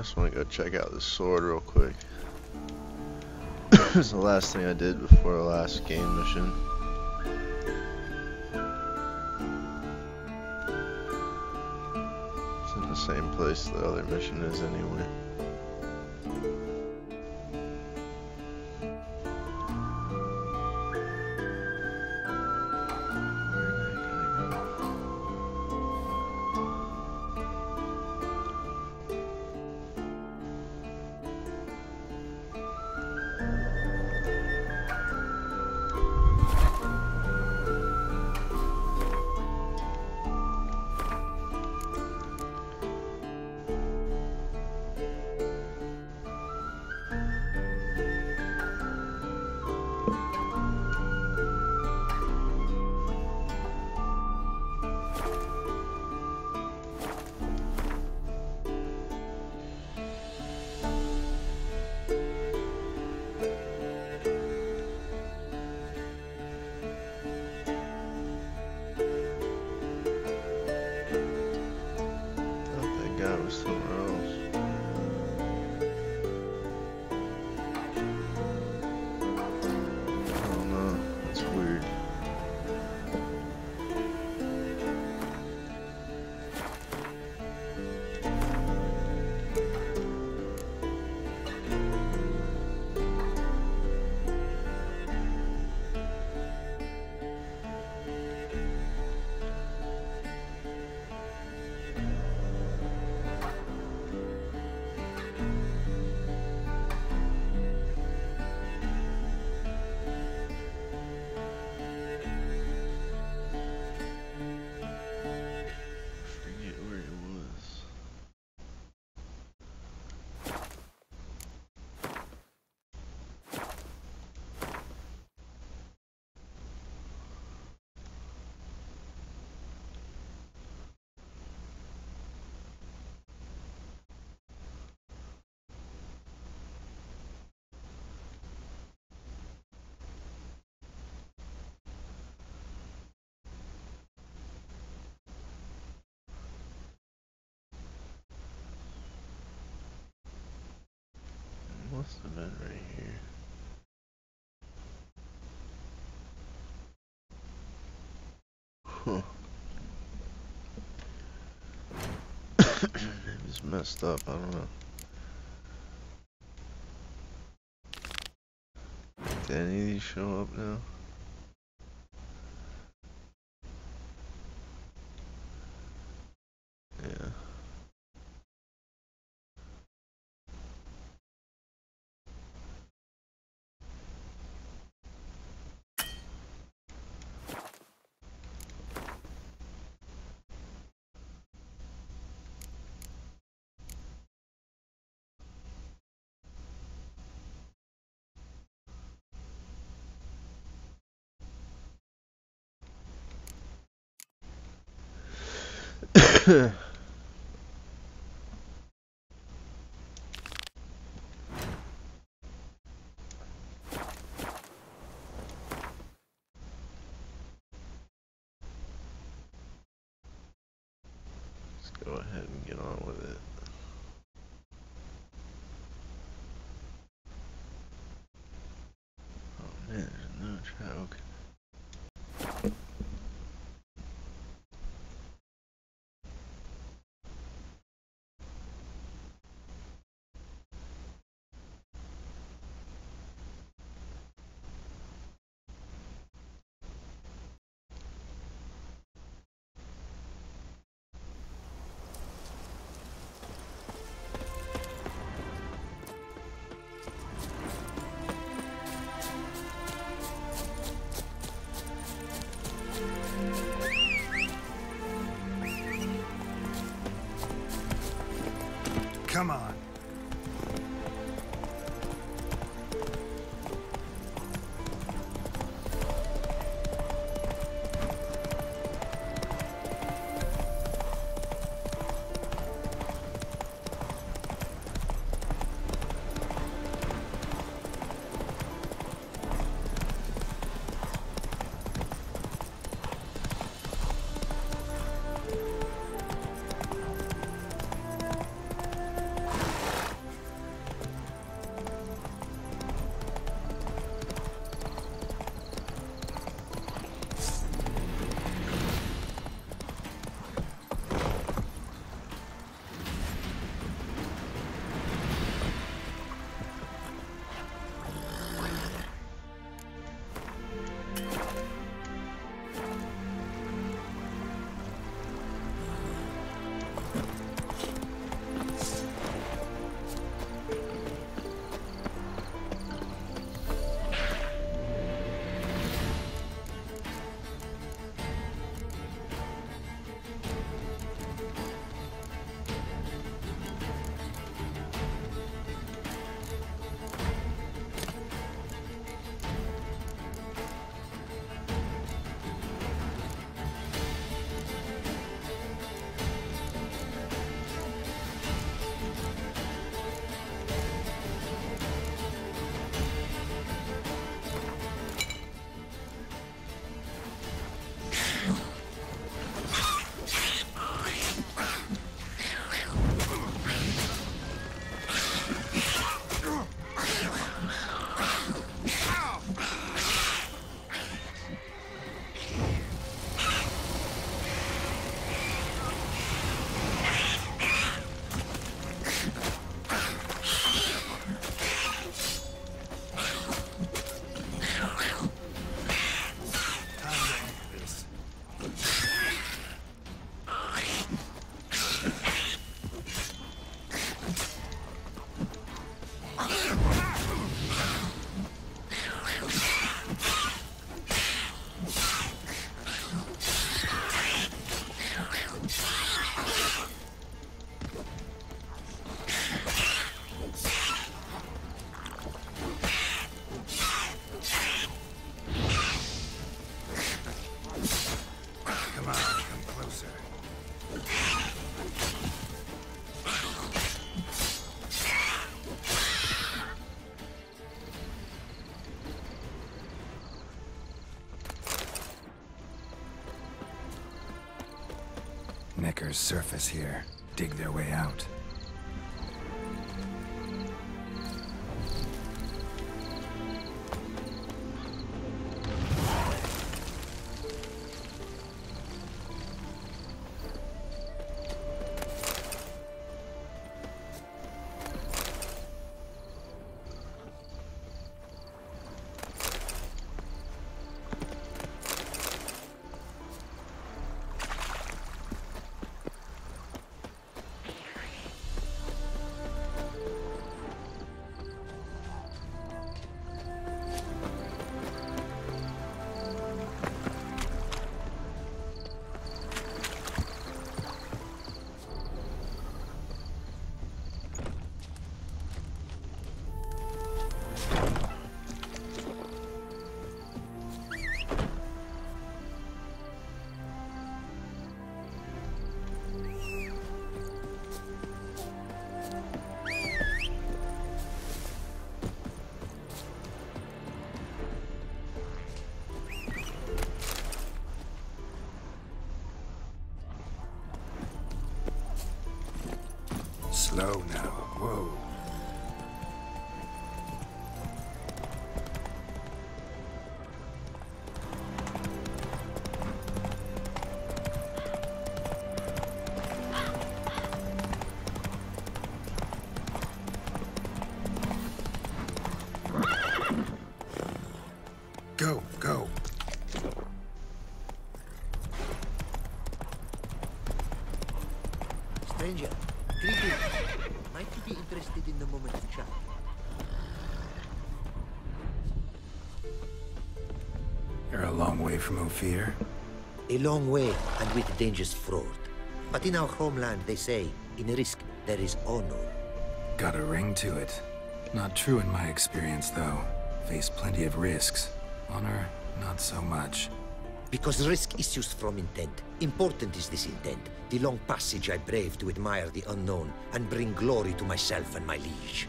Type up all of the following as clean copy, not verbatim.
just want to go check out the sword real quick. It's the last thing I did before the last game mission. It's in the same place the other mission is anyway. Must have been right here. Huh. It was messed up, I don't know. Did any of these show up now? Yeah. Let's go ahead and get on with it. Oh man, there's no choke. strikers surface here, dig their way out. Slow now. Whoa. Go, go. Stranger, greetings. Might you be interested in the moment of chat? You're a long way from Ophir. A long way, and with dangers fraught. But in our homeland, they say, in risk, there is honor. Got a ring to it. Not true in my experience, though. Faced plenty of risks. Honor, not so much. Because risk issues from intent. Important is this intent. The long passage I brave to admire the unknown and bring glory to myself and my liege.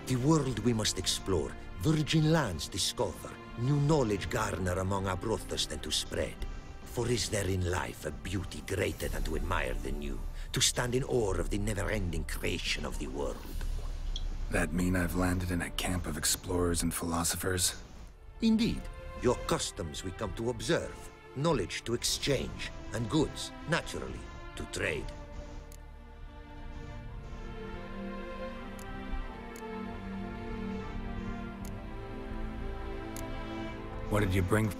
The world we must explore, virgin lands discover, new knowledge garner among our brothers than to spread. For is there in life a beauty greater than to admire the new, to stand in awe of the never-ending creation of the world? That mean I've landed in a camp of explorers and philosophers? Indeed. Your customs we come to observe, knowledge to exchange, and goods, naturally, to trade. What did you bring?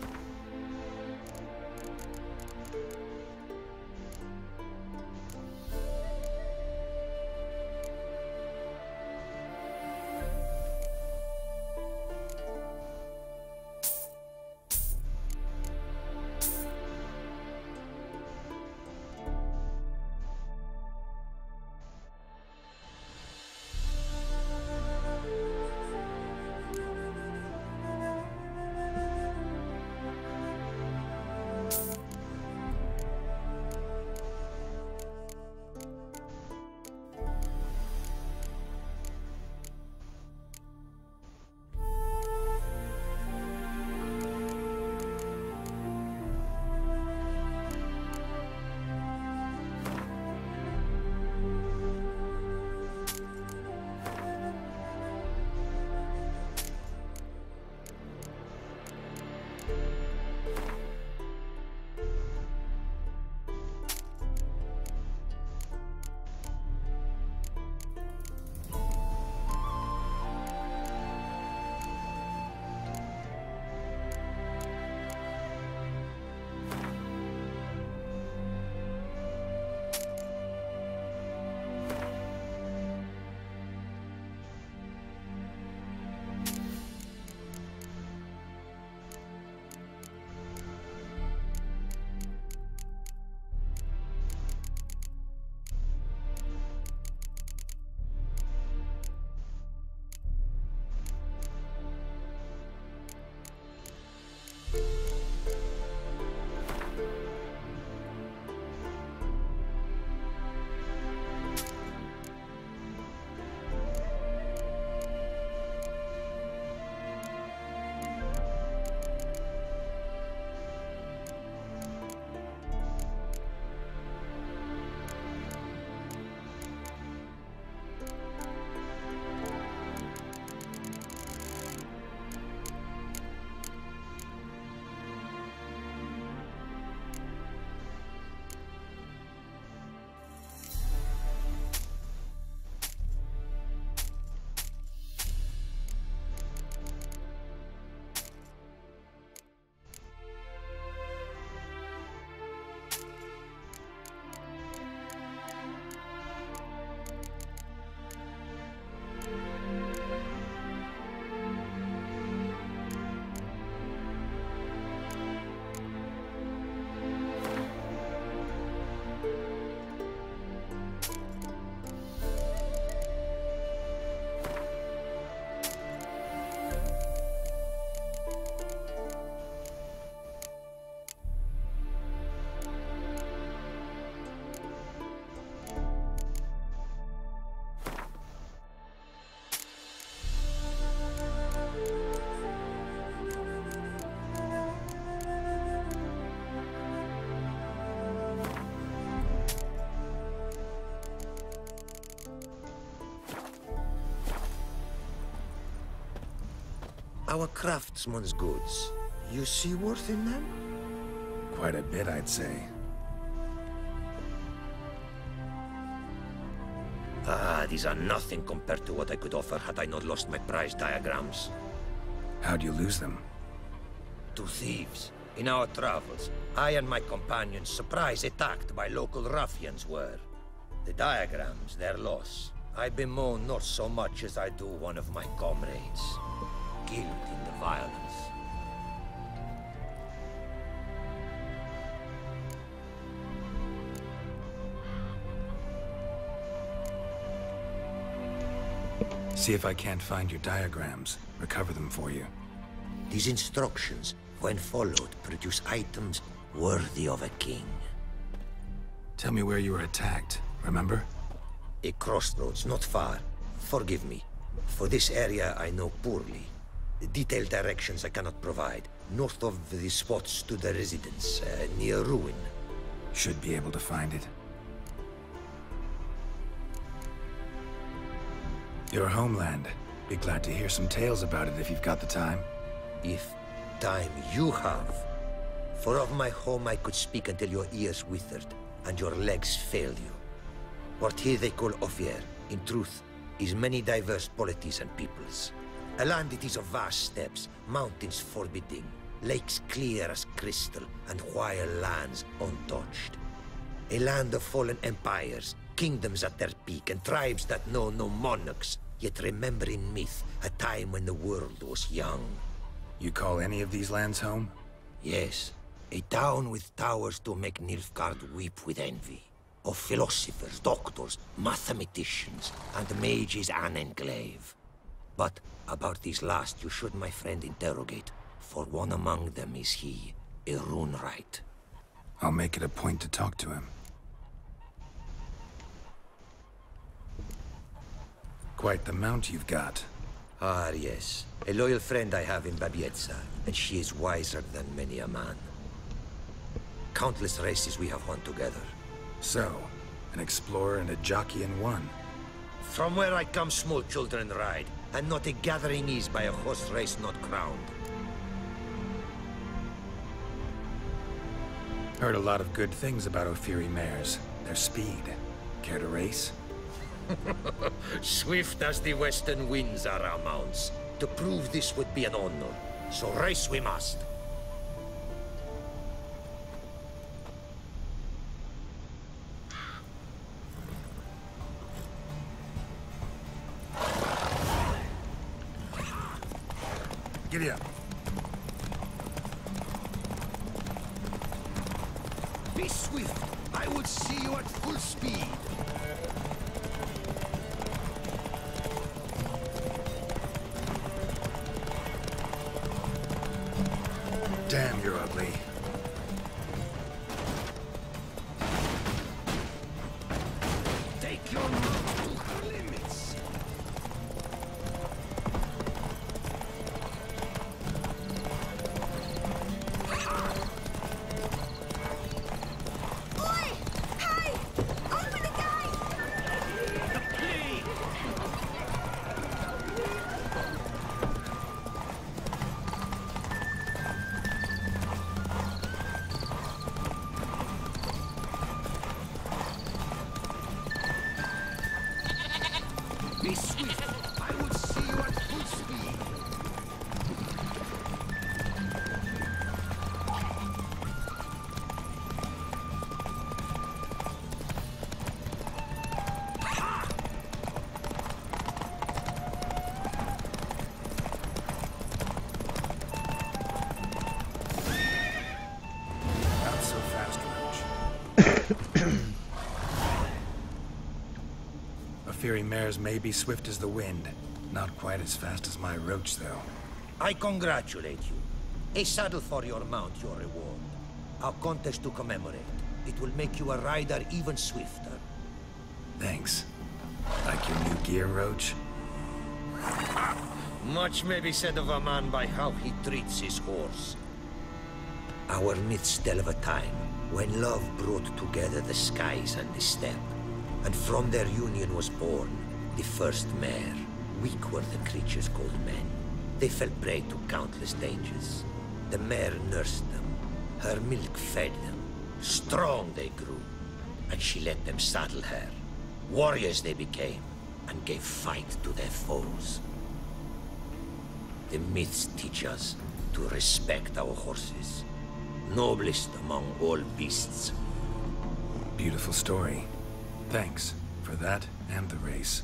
Our craftsman's goods. You see worth in them? Quite a bit, I'd say. These are nothing compared to what I could offer had I not lost my prize diagrams. How'd you lose them? To thieves. In our travels, I and my companions surprise attacked by local ruffians were. The diagrams, their loss. I bemoan not so much as I do one of my comrades. Killed in the violence. See if I can't find your diagrams. Recover them for you. These instructions, when followed, produce items worthy of a king. Tell me where you were attacked, remember? A crossroads, not far. Forgive me. For this area, I know poorly. Detailed directions I cannot provide. North of the spot stood a residence, near ruin. Should be able to find it. Your homeland. Be glad to hear some tales about it if you've got the time. If time you have. For of my home I could speak until your ears withered, and your legs fail you. What here they call Ophir, in truth, is many diverse polities and peoples. A land it is of vast steppes, mountains forbidding, lakes clear as crystal, and wild lands untouched. A land of fallen empires, kingdoms at their peak, and tribes that know no monarchs, yet remember in myth a time when the world was young. You call any of these lands home? Yes, a town with towers to make Nilfgaard weep with envy. Of philosophers, doctors, mathematicians, and mages an enclave. But about these last you should, my friend, interrogate, for one among them is he, a runewright. I'll make it a point to talk to him. Quite the mount you've got. Ah, yes. A loyal friend I have in Babietza, and she is wiser than many a man. Countless races we have won together. So, an explorer and a jockey in one. From where I come, small children ride, and not a gathering is by a horse race not crowned. Heard a lot of good things about Ophiri mares. Their speed. Care to race? Swift as the western winds are our mounts. To prove this would be an honor, so race we must. Giddy up. Be swift. I would see you at full speed. Damn, you're ugly. Take your mouth to her limits. Oi! Hey! Open the gate! Be swift. I will see you at full speed. Not so fast, Roach. Ophiri mares may be swift as the wind. Not quite as fast as my Roach, though. I congratulate you. A saddle for your mount, your reward. A contest to commemorate. It will make you a rider even swifter. Thanks. Like your new gear, Roach? Much may be said of a man by how he treats his horse. Our myths tell of a time when love brought together the skies and the steppe, and from their union was born the first mare. Weak were the creatures called men. They fell prey to countless dangers. The mare nursed them. Her milk fed them. Strong they grew. And she let them saddle her. Warriors they became, and gave fight to their foes. The myths teach us to respect our horses. Noblest among all beasts. Beautiful story. Thanks for that and the race.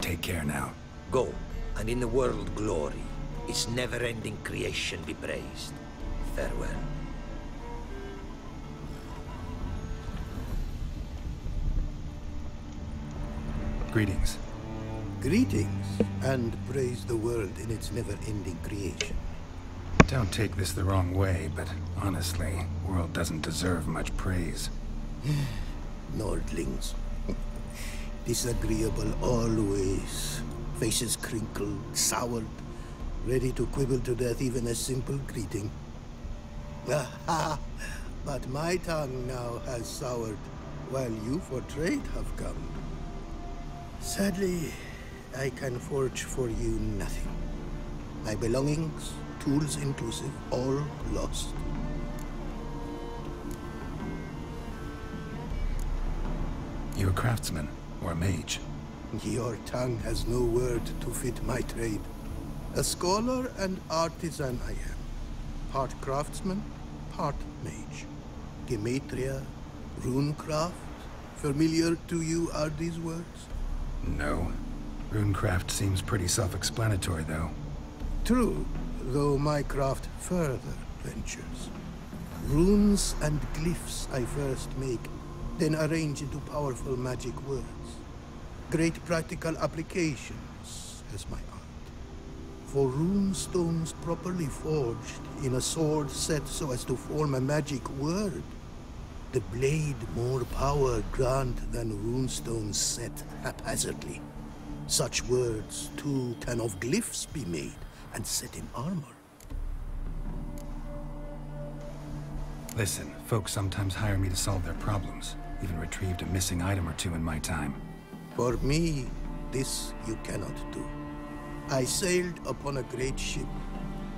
Take care now. Go, and in the world glory, its never-ending creation be praised. Farewell. Greetings. Greetings, and praise the world in its never-ending creation. Don't take this the wrong way, but honestly, world doesn't deserve much praise. Nordlings. Disagreeable always. Faces crinkled, soured, ready to quibble to death even a simple greeting. Aha! But my tongue now has soured, while you for trade have come. Sadly, I can forge for you nothing. My belongings, tools inclusive, all lost. You a craftsman or a mage? Your tongue has no word to fit my trade. A scholar and artisan I am. Part craftsman, part mage. Gematria, runecraft. Familiar to you are these words? No. Runecraft seems pretty self-explanatory, though. True, though my craft further ventures. Runes and glyphs I first make, then arrange into powerful magic words. Great practical applications as my art. For rune stones properly forged in a sword set so as to form a magic word, the blade more power grant than runestones set haphazardly. Such words, too, can of glyphs be made and set in armor. Listen, folks sometimes hire me to solve their problems. Even retrieved a missing item or two in my time. For me, this you cannot do. I sailed upon a great ship.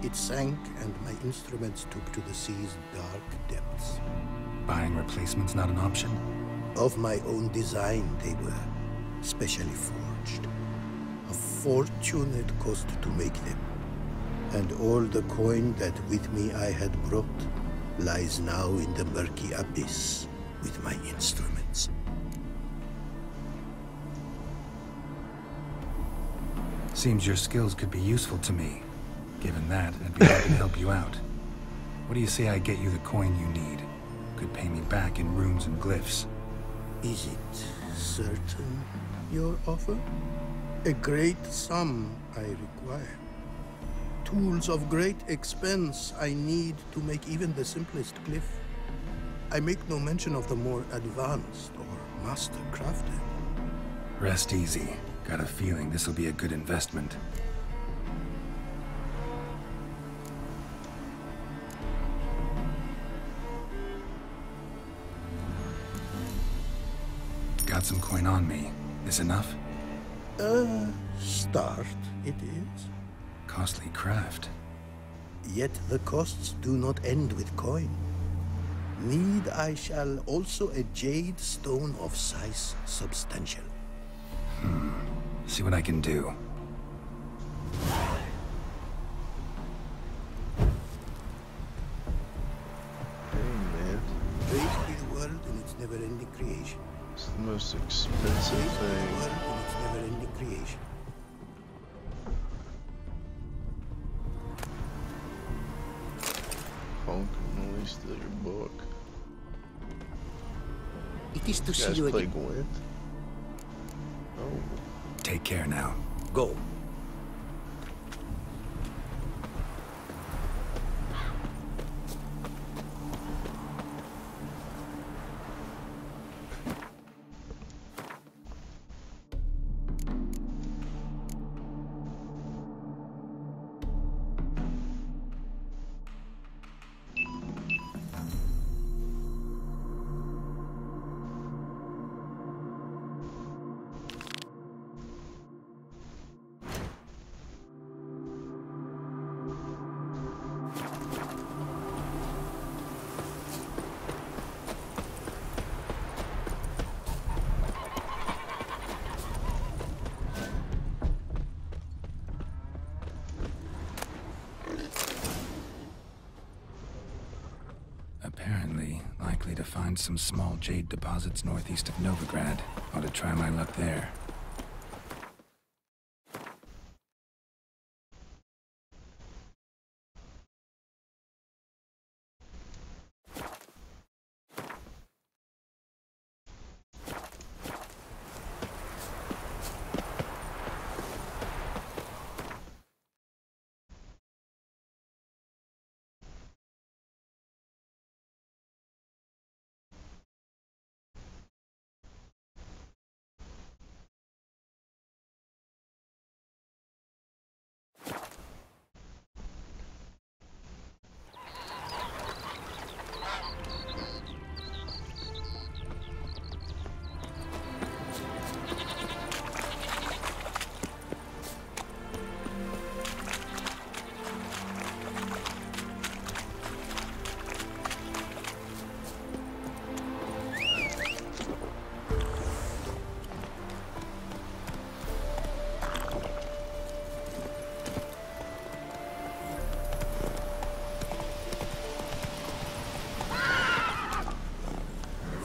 It sank, and my instruments took to the sea's dark depths. Buying replacements not an option? Of my own design they were, specially forged. A fortune it cost to make them. And all the coin that with me I had brought lies now in the murky abyss with my instruments. Seems your skills could be useful to me. Given that, I'd be happy to help you out. What do you say I get you the coin you need? Could pay me back in runes and glyphs. Is it certain, your offer? A great sum I require. Tools of great expense I need to make even the simplest glyph. I make no mention of the more advanced or master crafted. Rest easy. Got a feeling this'll be a good investment. Got some coin on me. This enough? Start it is. Costly craft. Yet the costs do not end with coin. Need I shall also a jade stone of size substantial. See what I can do. Hey man, Praise be the world in its never-ending creation. it's the most expensive Praise be the thing. world in its never-ending creation. Honking noise to your book. It is to You see guys you play again. Gwent? Oh. Take care now. Go. Likely to find some small jade deposits northeast of Novigrad. Ought to try my luck there.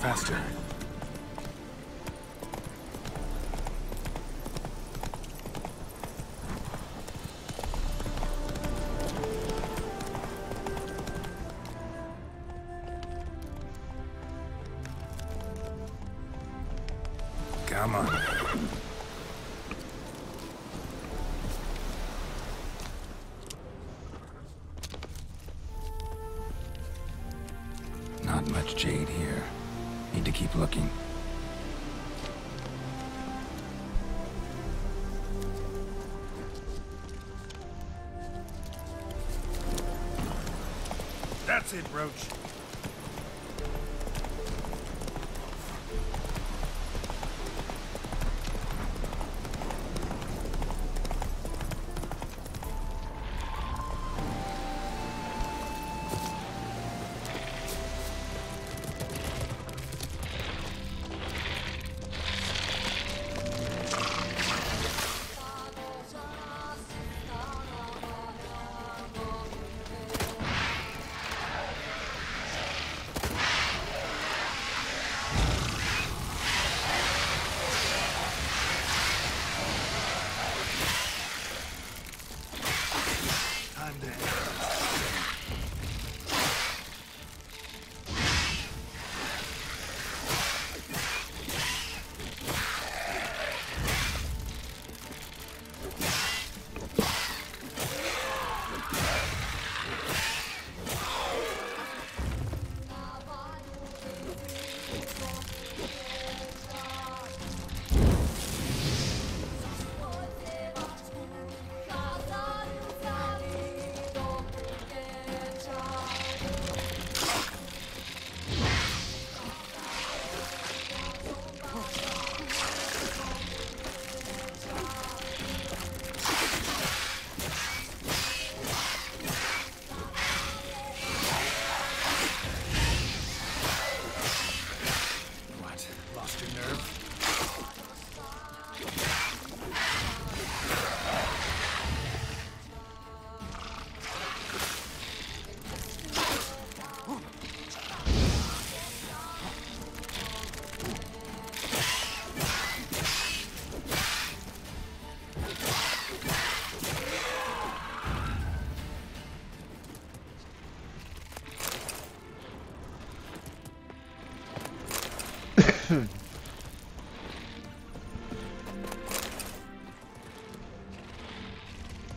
Faster. Come on. Not much jade here. Need to keep looking. That's it, Roach.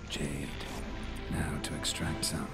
Jade. Now to extract some.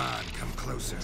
on, come closer.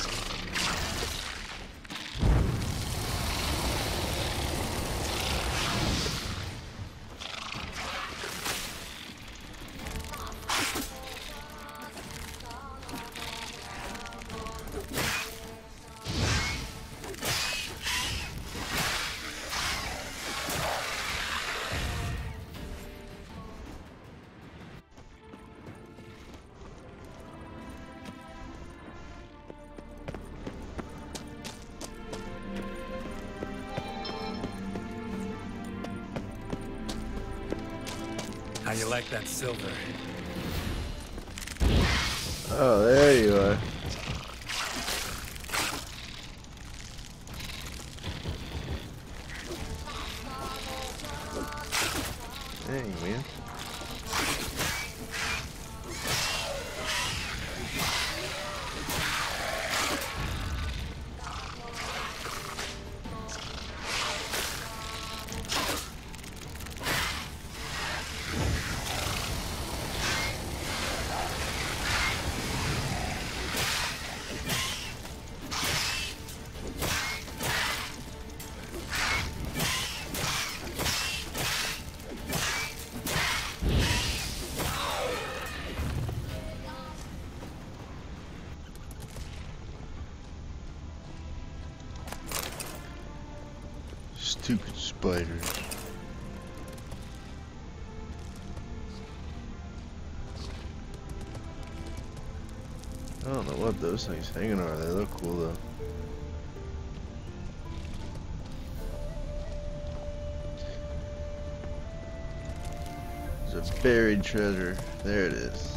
How you like that silver? Oh, there you are. Dang, man. Stupid spiders. I don't know what those things hanging are. They look cool though. There's a buried treasure. There it is.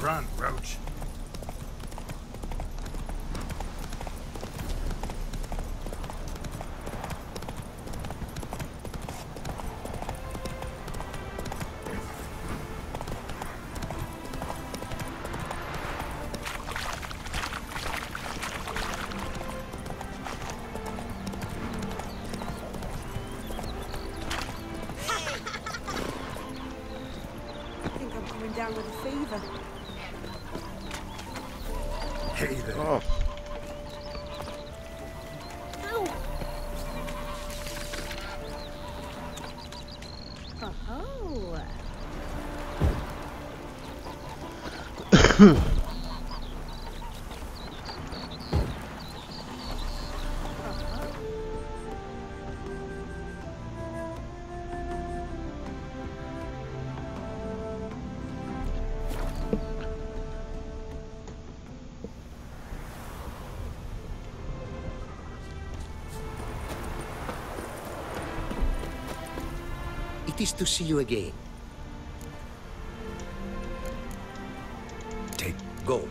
Run, Roach. I think I'm coming down with a fever. Hey there. Oh. Ow! Oh-ho! It is to see you again. Take. Go.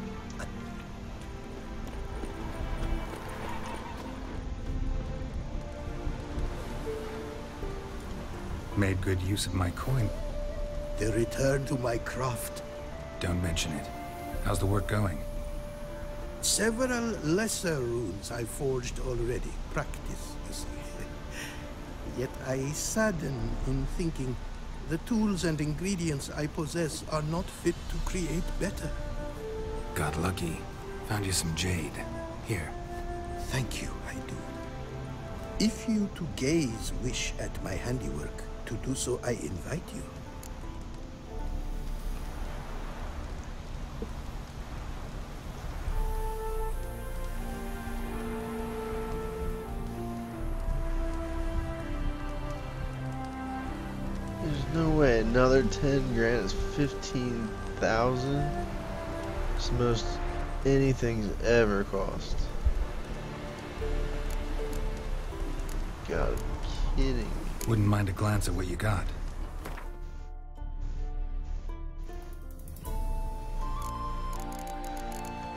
Made good use of my coin. The return to my craft. Don't mention it. How's the work going? Several lesser runes I forged already. Practice, you see. Yet I sadden in thinking the tools and ingredients I possess are not fit to create better. Got lucky. Found you some jade. Here. Thank you, I do. If you to gaze wish at my handiwork, to do so I invite you. There's no way another 10 grand is 15,000. It's the most anything's ever cost. Gotta be kidding me. Wouldn't mind a glance at what you got.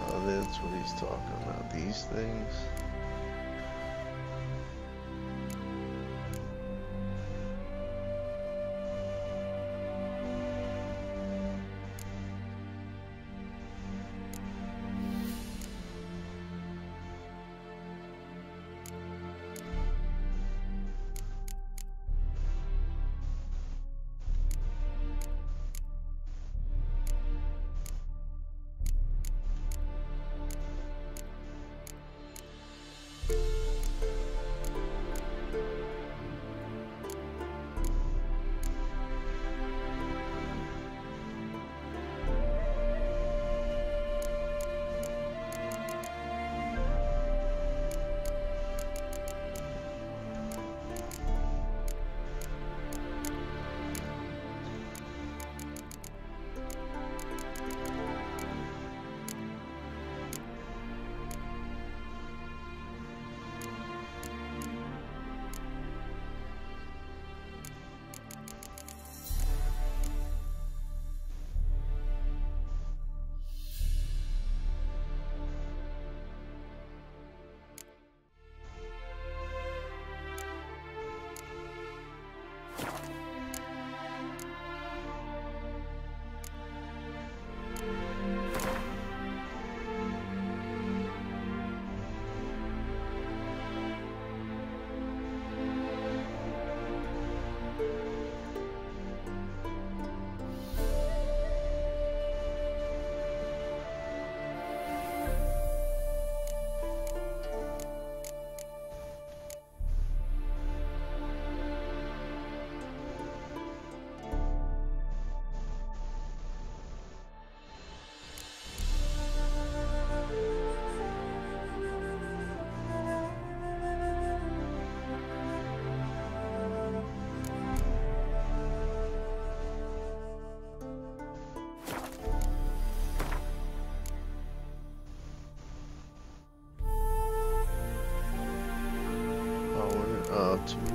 Oh, that's what he's talking about. These things. Oh, 2, 3.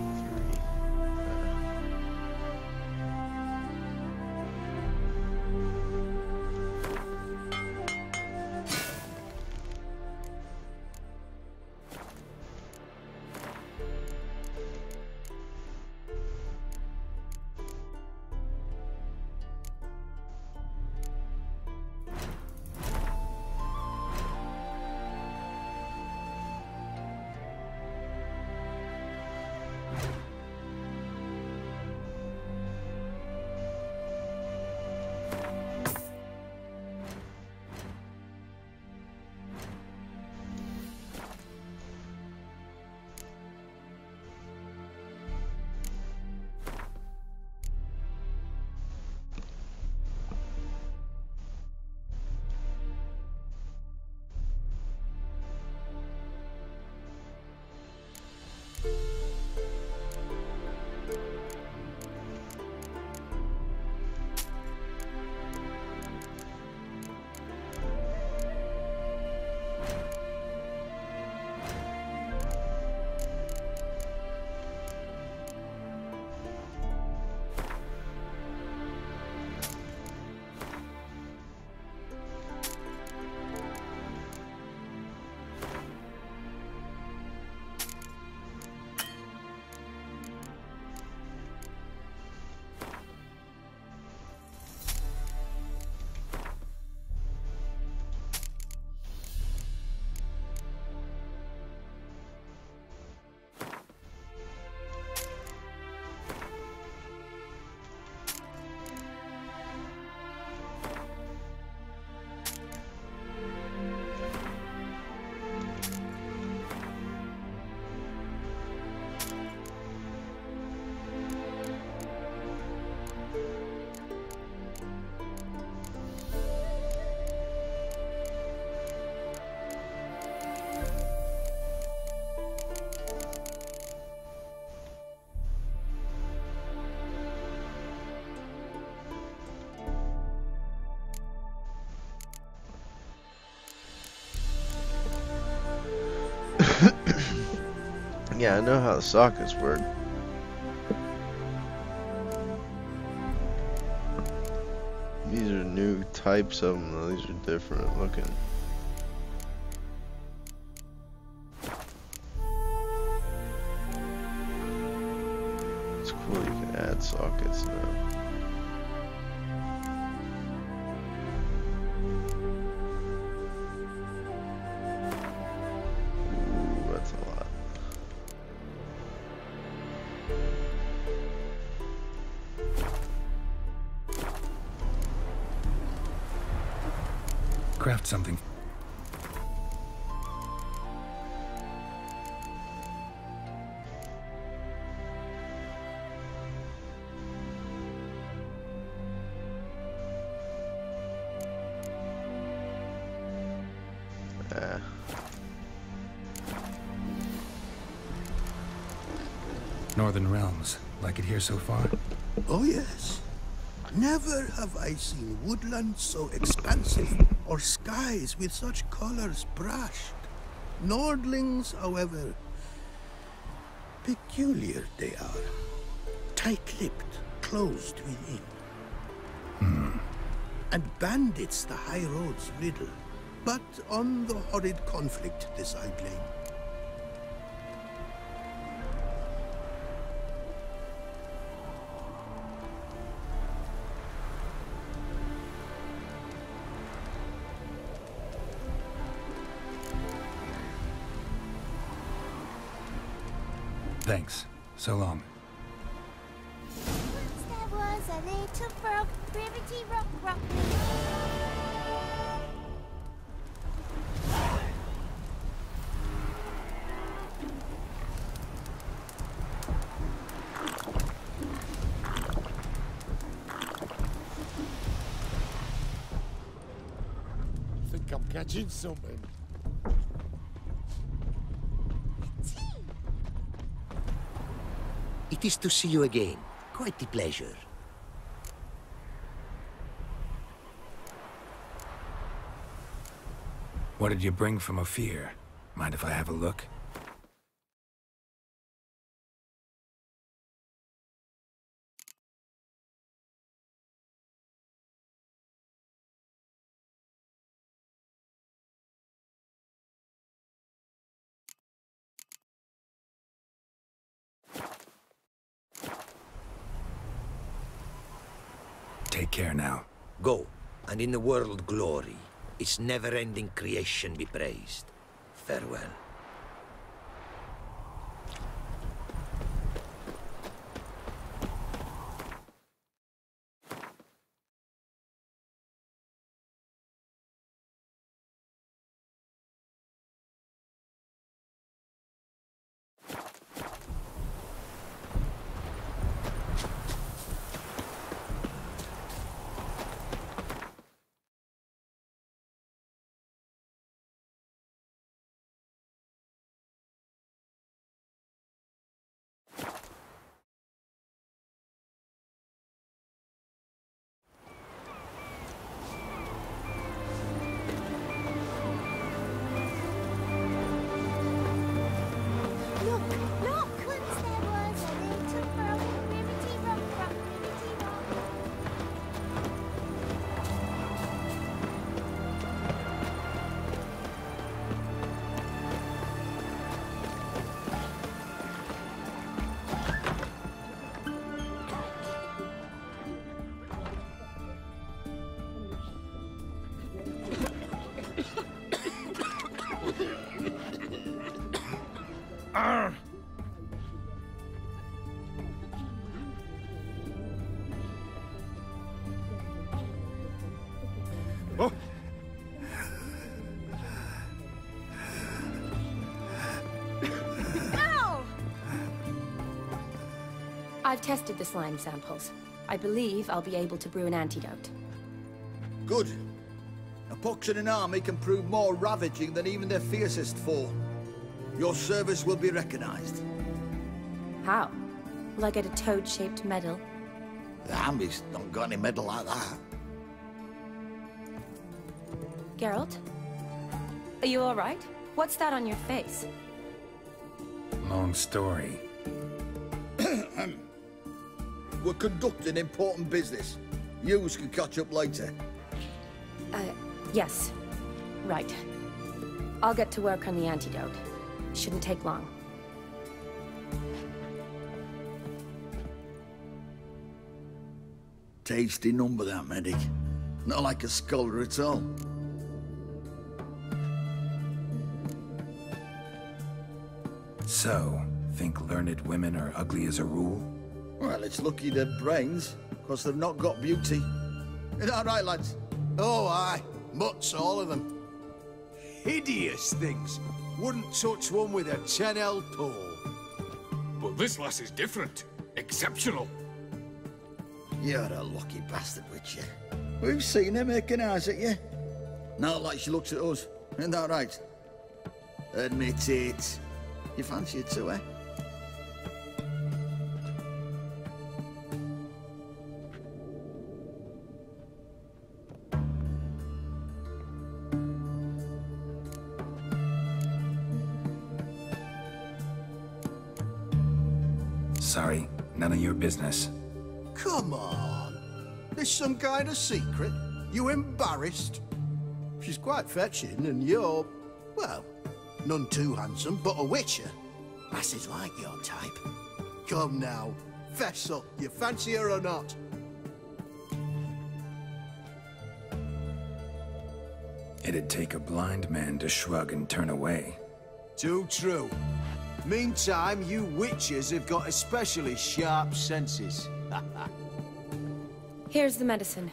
Yeah, I know how the sockets work. These are new types of them, though. These are different looking. It's cool you can add sockets now. Ooh, that's a lot. Craft something. Northern Realms. Like it here so far? Oh yes. Never have I seen woodlands so expansive, or skies with such colors brushed. Nordlings, however, peculiar they are. Tight-lipped, closed within. And bandits the high roads riddle. But on the horrid conflict this I blame. Thanks. So long. Once there was a little frog, ribbity rock rock. Think I'm catching something. It is to see you again. Quite the pleasure. What did you bring from Ophir? Mind if I have a look? Take care now. Go, and in the world glory, its never-ending creation be praised. Farewell. I've tested the slime samples. I believe I'll be able to brew an antidote. Good. A pox in an army can prove more ravaging than even their fiercest foe. Your service will be recognized. How? Will I get a toad-shaped medal? The army's not got any medal like that. Geralt? Are you alright? What's that on your face? Long story. We're conducting important business. Yous can catch up later. Yes. Right. I'll get to work on the antidote. Shouldn't take long. Tasty number, that, medic. Not like a scholar at all. So, think learned women are ugly as a rule? Well, it's lucky they've brains, because they've not got beauty. Is that right, lads? Oh, aye. Mutts, all of them. Hideous things. Wouldn't touch one with a 10L pole. But this lass is different. Exceptional. You're a lucky bastard, Witcher. We've seen her making eyes at you. Not like she looks at us. Isn't that right? Admit it. You fancy it too, eh? Sorry, none of your business. Come on. There's some kind of secret. You embarrassed? She's quite fetching, and you're, well, none too handsome, but a witcher. Lasses like your type. Come now, fess up. You fancy her or not? It'd take a blind man to shrug and turn away. Too true. Meantime, you witches have got especially sharp senses. Here's the medicine.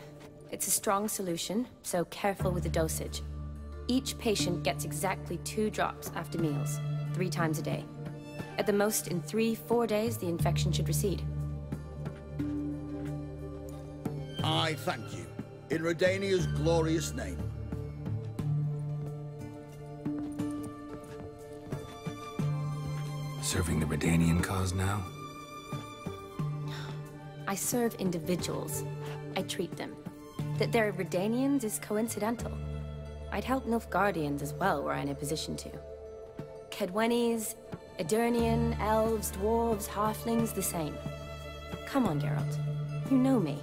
It's a strong solution, so careful with the dosage. Each patient gets exactly 2 drops after meals, 3 times a day. At the most, in 3-4 days, the infection should recede. I thank you. In Redania's glorious name. Serving the Redanian cause now? I serve individuals. I treat them. That they're Redanians is coincidental. I'd help Nilfgaardians as well, were I in a position to. Kedwenis, Edirnian, elves, dwarves, halflings, the same. Come on, Geralt. You know me.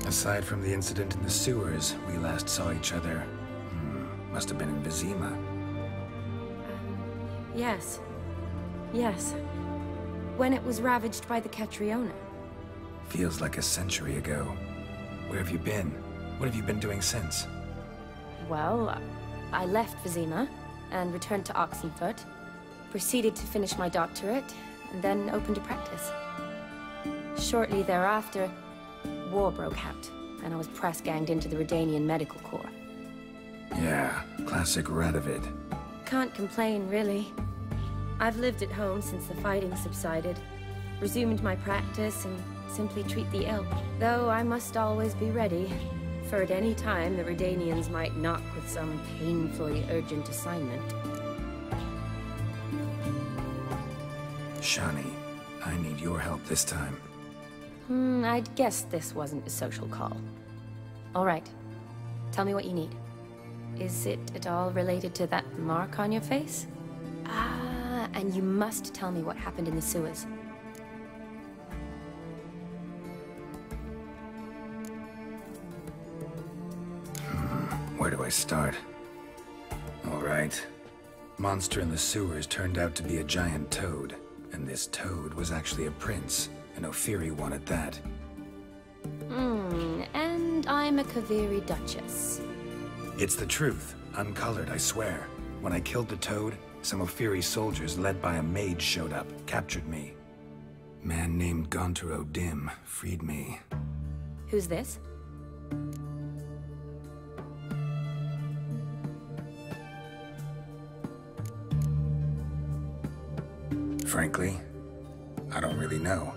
Aside from the incident in the sewers, we last saw each other. Must have been in Vizima. Yes. Yes. When it was ravaged by the Catriona. Feels like a century ago. Where have you been? What have you been doing since? Well, I left Vizima and returned to Oxenfoot. Proceeded to finish my doctorate, and then opened a practice. Shortly thereafter, war broke out, and I was press-ganged into the Redanian Medical Corps. Yeah, classic Radovid. Can't complain, really. I've lived at home since the fighting subsided, resumed my practice, and simply treat the ill. Though I must always be ready, for at any time the Redanians might knock with some painfully urgent assignment. Shani, I need your help this time. I'd guess this wasn't a social call. All right. Tell me what you need. Is it at all related to that mark on your face? Ah, and you must tell me what happened in the sewers. Where do I start? All right. Monster in the sewers turned out to be a giant toad, and this toad was actually a prince, an Ophiri one at that. And I'm a Kaviri Duchess. It's the truth, uncolored, I swear. When I killed the toad, some Ophiri soldiers led by a mage showed up, captured me. Man named Gontaro Dim freed me. Who's this? Frankly, I don't really know.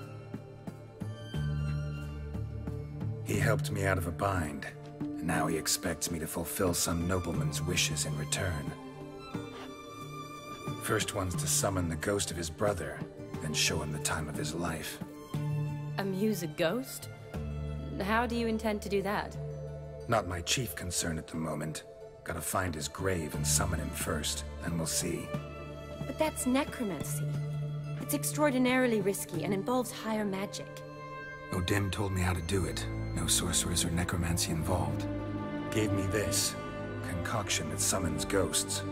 He helped me out of a bind, and now he expects me to fulfill some nobleman's wishes in return. First one's to summon the ghost of his brother, then show him the time of his life. Amuse a ghost? How do you intend to do that? Not my chief concern at the moment. Gotta find his grave and summon him first, then we'll see. But that's necromancy. It's extraordinarily risky and involves higher magic. O'Dim told me how to do it. No sorcerers or necromancy involved. Gave me this. Concoction that summons ghosts.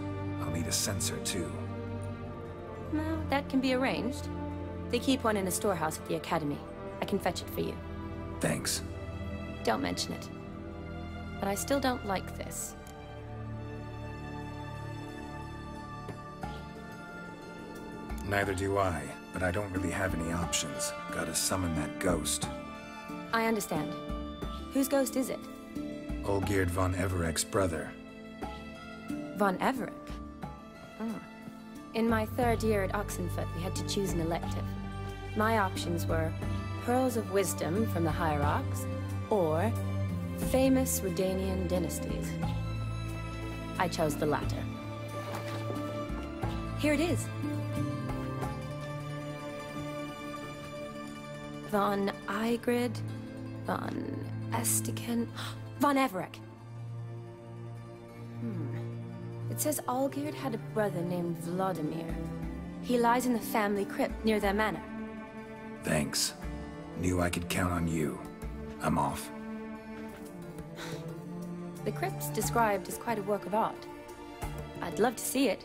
I'll need a censer too. Well, that can be arranged. They keep one in a storehouse at the academy. I can fetch it for you. Thanks. Don't mention it. But I still don't like this. Neither do I, but I don't really have any options. Gotta summon that ghost. I understand. Whose ghost is it? Olgierd von Everek's brother. Von Everek? Oh. In my 3rd year at Oxenfoot, we had to choose an elective. My options were Pearls of Wisdom from the Hierarchs, or famous Redanian dynasties. I chose the latter. Here it is. Von Igrid, von Estiken, von Everek. It says Olgierd had a brother named Vladimir. He lies in the family crypt near their manor. Thanks. Knew I could count on you. I'm off. The crypt's described as quite a work of art. I'd love to see it.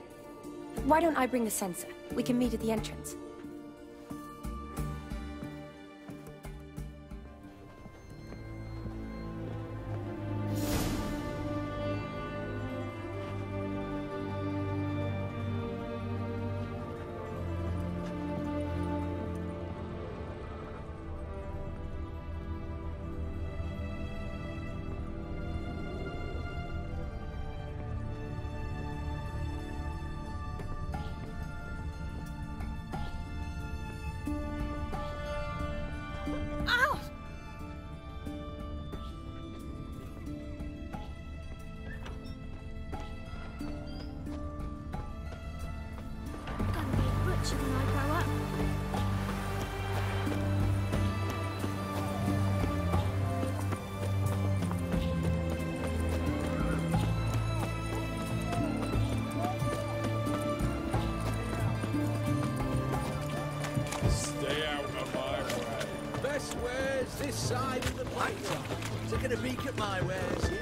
Why don't I bring the censer? We can meet at the entrance. This side of the playground. Taking a peek at my wares here.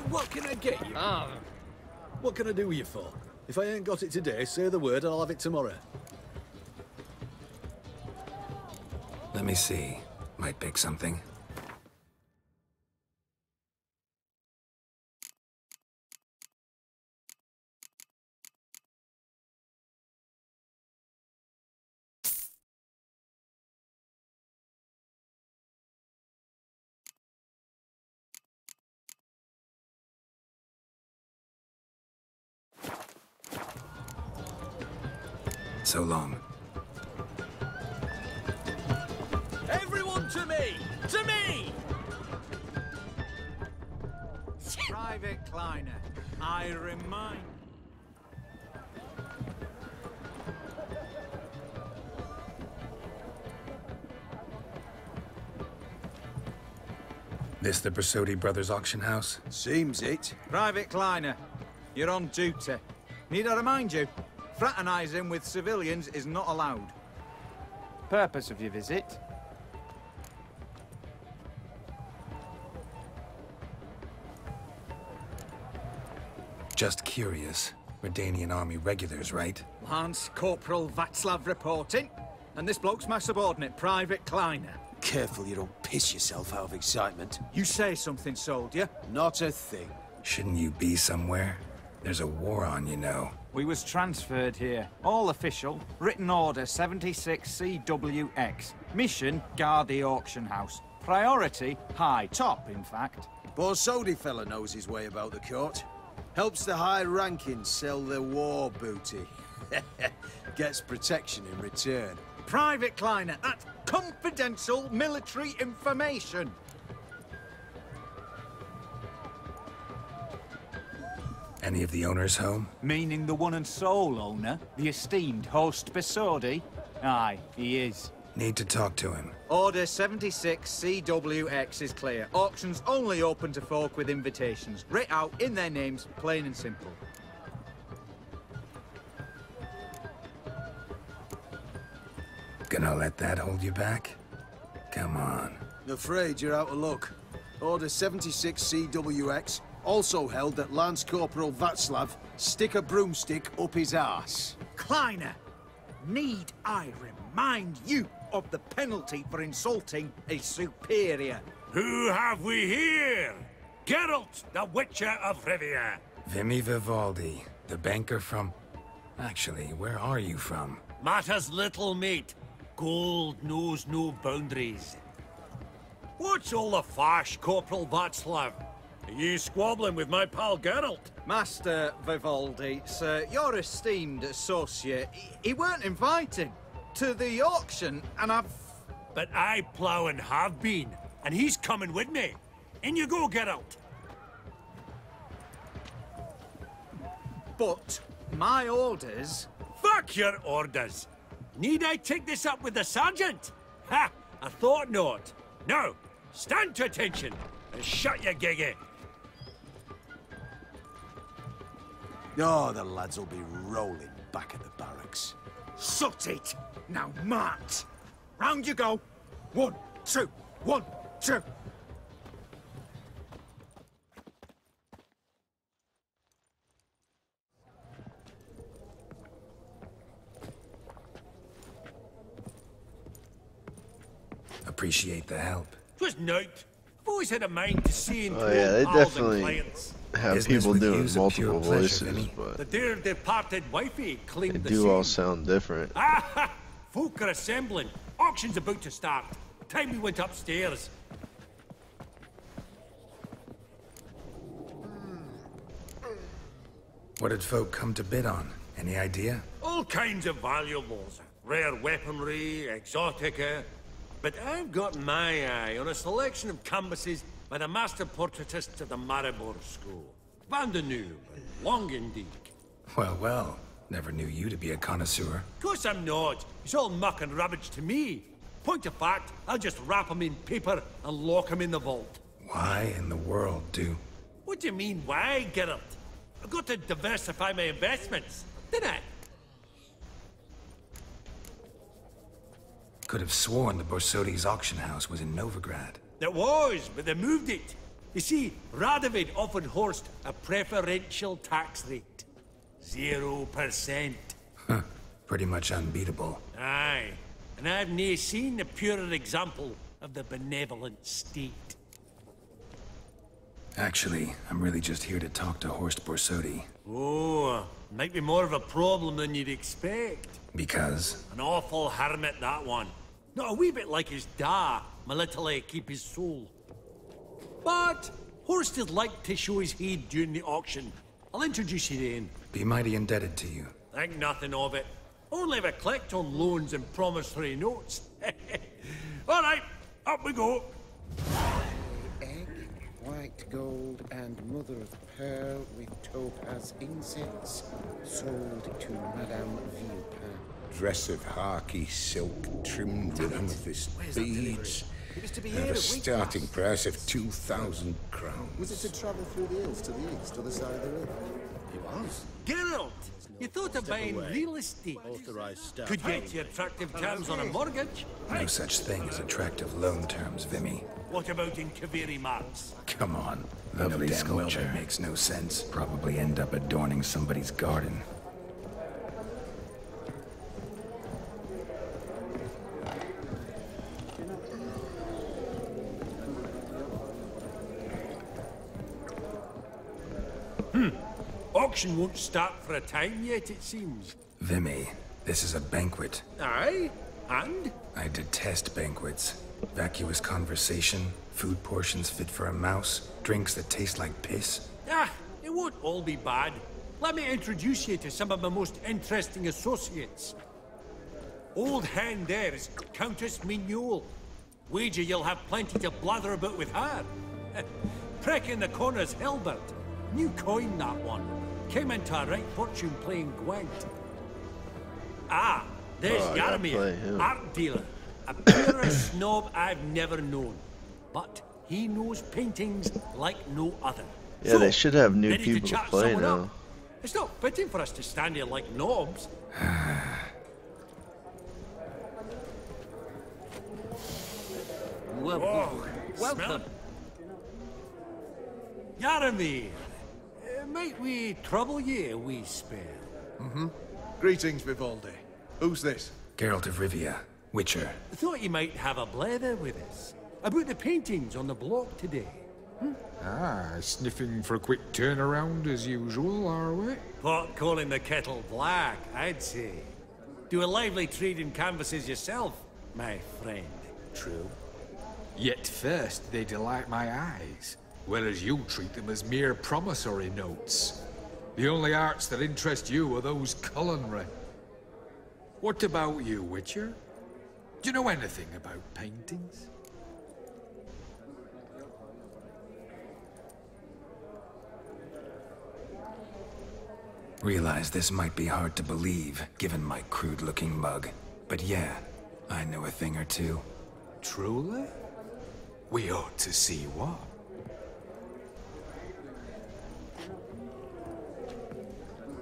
What can I get you? What can I do with you for? If I ain't got it today, say the word and I'll have it tomorrow. Let me see. Might pick something. So long. Everyone to me! To me! Private Kleiner, I remind... This the Brasodi Brothers auction house? Seems it. Private Kleiner, you're on duty. Need I remind you? Fraternizing with civilians is not allowed. Purpose of your visit? Just curious. Redanian army regulars, right? Lance Corporal Václav reporting. And this bloke's my subordinate, Private Kleiner. Careful you don't piss yourself out of excitement. You say something, soldier? Not a thing. Shouldn't you be somewhere? There's a war on, you know. We was transferred here. All official. Written order 76 CWX. Mission, guard the auction house. Priority, high. Top, in fact. Borsodi fella knows his way about the court. Helps the high rankings sell their war booty. Gets protection in return. Private Kleiner, that's confidential military information. Any of the owners home? Meaning the one and sole owner, the esteemed host Besodi? Aye, he is. Need to talk to him. Order 76 CWX is clear. Auctions only open to folk with invitations. Writ out in their names, plain and simple. Gonna let that hold you back? Come on. Afraid you're out of luck. Order 76 CWX, also held that Lance Corporal Václav stick a broomstick up his arse. Kleiner, need I remind you of the penalty for insulting a superior? Who have we here? Geralt, the Witcher of Rivia. Vimy Vivaldi, the banker from... Actually, where are you from? Matters little, mate. Gold knows no boundaries. What's all the fash, Corporal Václav? Are you squabbling with my pal Geralt? Master Vivaldi, sir, your esteemed associate, he weren't invited to the auction, and I've... But I plough and have been, and he's coming with me. In you go, Geralt. But my orders... Fuck your orders. Need I take this up with the sergeant? Ha! I thought not. Now, stand to attention and shut your giggy. Oh, the lads will be rolling back at the barracks. Sut it! Now march! Round you go! 1, 2, 1, 2! Appreciate the help. 'Twas night. I've always had a mind to see and Oh yeah, they pals and definitely clients. have Business people with doing you's a multiple pure pleasure, voices, Vinny. The but dear departed wifey they claimed the do all same. sound different. Ah! Folk are assembling. Auction's about to start. Time we went upstairs. What did folk come to bid on? Any idea? All kinds of valuables. Rare weaponry, exotica. But I've got my eye on a selection of canvases by the master portraitists of the Maribor School. Van de Nieuw and Longendijk. Well, well. Never knew you to be a connoisseur. Of course I'm not. It's all muck and rubbish to me. Point of fact, I'll just wrap 'em in paper and lock 'em in the vault. Why in the world do... What do you mean, why, Geralt? I've got to diversify my investments, didn't I? Could have sworn the Borsodi's auction house was in Novigrad. It was, but they moved it. You see, Radovid offered Horst a preferential tax rate. 0%. Huh. Pretty much unbeatable. Aye. And I've nae seen a purer example of the benevolent state. Actually, I'm really just here to talk to Horst Borsodi. Oh, might be more of a problem than you'd expect. Because? An awful hermit, that one. Not a wee bit like his da, my little keep his soul. But Horst would like to show his head during the auction. I'll introduce you then. Be mighty indebted to you. Think nothing of it. Only if I collect on loans and promissory notes. All right, up we go. Egg, white gold, and mother of pearl with topaz incense, sold to Madame Villepin. Dress of harky silk trimmed with amethyst beads. At a starting price of 2,000 crowns. Was it to travel through the hills to the east, other side of the river? It was. Geralt, you thought of buying real estate. Could get you attractive terms on a mortgage. No such thing as attractive loan terms, Vimy. What about in Kaviri Marks? Come on. Lovely sculpture makes no sense. Probably end up adorning somebody's garden. Auction won't start for a time yet, it seems. Vimy, this is a banquet. Aye? And? I detest banquets. Vacuous conversation, food portions fit for a mouse, drinks that taste like piss. Ah, it won't all be bad. Let me introduce you to some of my most interesting associates. Old hand there is Countess Mignole. Wager you'll have plenty to blather about with her. Prick in the corner's Hilbert. New coin, that one. Came into a right fortune playing Gwent. Ah, there's Yaramir, art dealer. A pure snob I've never known. But he knows paintings like no other. Yeah, so, they should have new ready people to play now. Up. It's not fitting for us to stand here like knobs. Welcome. Yaramir, might we trouble ye a wee spell? Mm-hmm. Greetings, Vivaldi. Who's this? Geralt of Rivia, Witcher. I thought you might have a blether with us. About the paintings on the block today. Ah, sniffing for a quick turnaround as usual, are we? Pot calling the kettle black, I'd say. Do a lively trade in canvases yourself, my friend. True. Yet first they delight my eyes, whereas you treat them as mere promissory notes. The only arts that interest you are those culinary. What about you, Witcher? Do you know anything about paintings? Realize this might be hard to believe, given my crude-looking mug. But yeah, I know a thing or two. Truly? We ought to see what.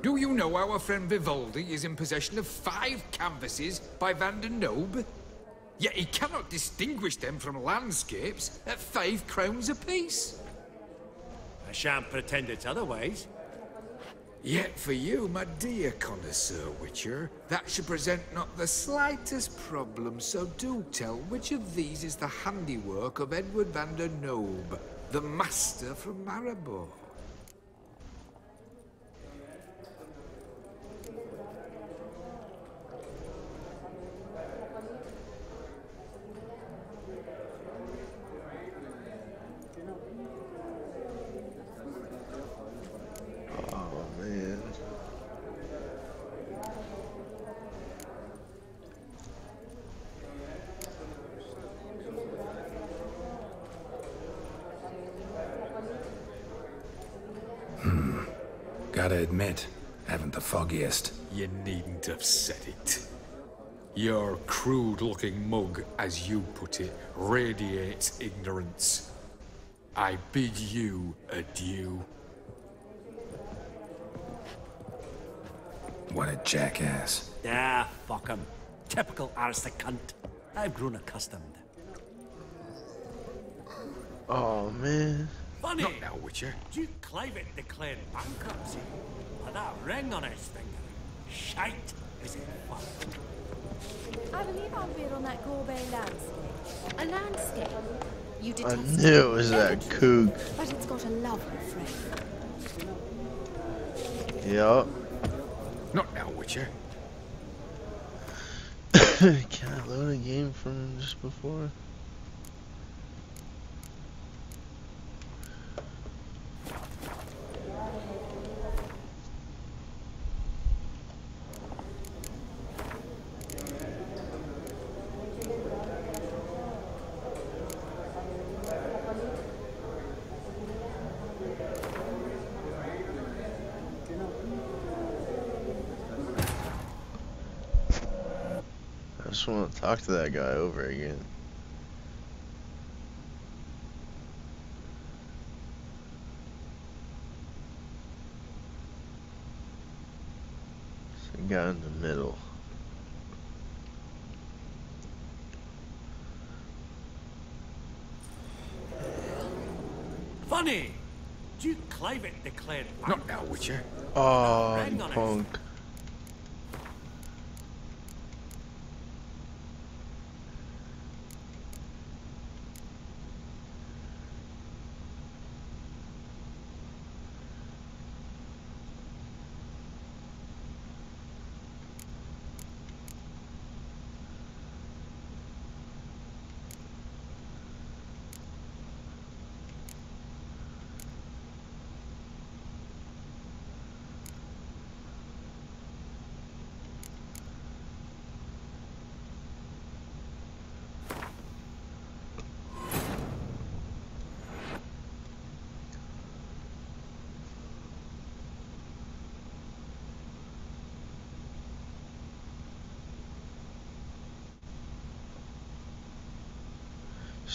Do you know our friend Vivaldi is in possession of 5 canvases by Van der Nobe? Yet he cannot distinguish them from landscapes at 5 crowns apiece. I shan't pretend it's otherwise. Yet for you, my dear connoisseur Witcher, that should present not the slightest problem, so do tell which of these is the handiwork of Edward van der Nobe, the master from Maribor. Gotta admit, haven't the foggiest. You needn't have said it. Your crude-looking mug, as you put it, radiates ignorance. I bid you adieu. What a jackass. Ah, fuck him. Typical aristocrat cunt. I've grown accustomed. Oh, man. Funny. Not now, Witcher. Duke Clivet declared bankruptcy. With that ring on his finger. Shite is it fuck. I believe I'll bid on that Gourmet landscape. A landscape? You I detest knew it was that kook. But it's got a lovely frame. Yup. Not now, Witcher. Can I load a game from just before? I just want to talk to that guy over again. It's the guy in the middle. Funny. Duke Clivet declared Not now, Witcher. Oh, ring you on his punk.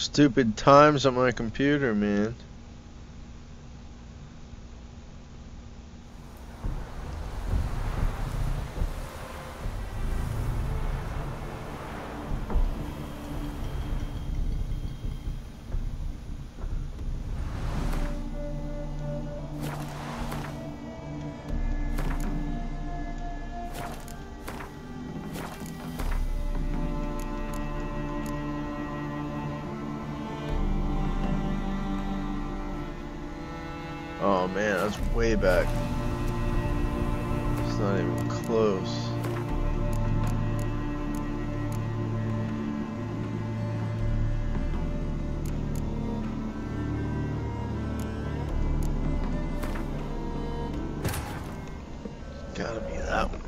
Stupid times on my computer, man. Oh man, that's way back. It's not even close. Gotta be that one.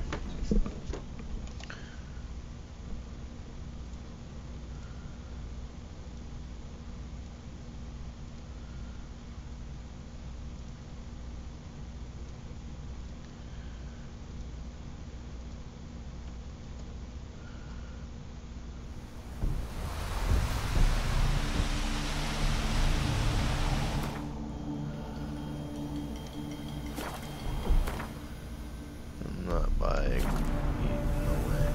Not buying. No way.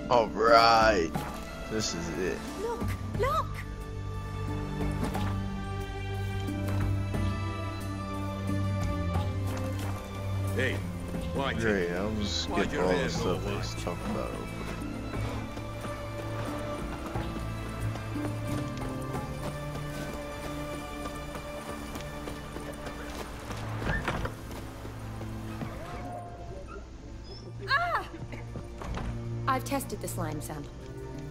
All right, this is it. Look, look! Hey, why? Great, I'll just skip all the stuff let's talk about real quick. I've tested the slime sample.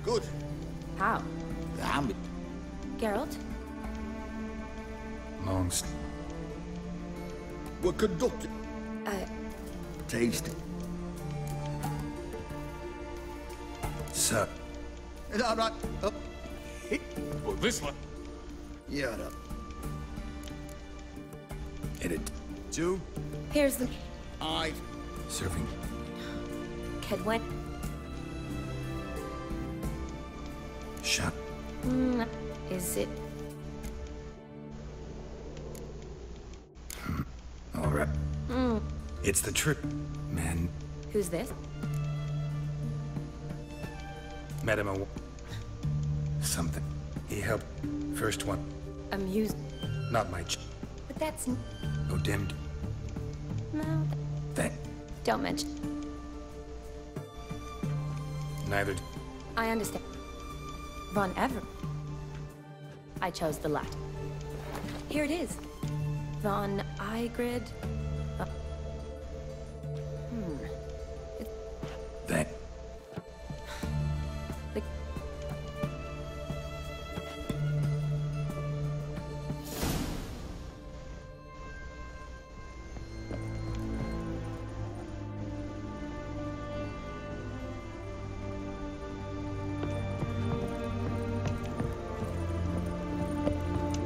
Good. How? Geralt? We're conducting. Taste it. Sup? Is that right? Up. Well, this one. Yeah, up. Edit. 2. Here's the... I. Serving. Kedwen... Shut. Is it... All right. It's the trip, man. Who's this? Met him something. He helped. First one. Amused. Not my But that's... Oh, dimmed. No. That... Don't mention. Neither... I understand. Von Ever. I chose the latter. Here it is. Von Igrid. That...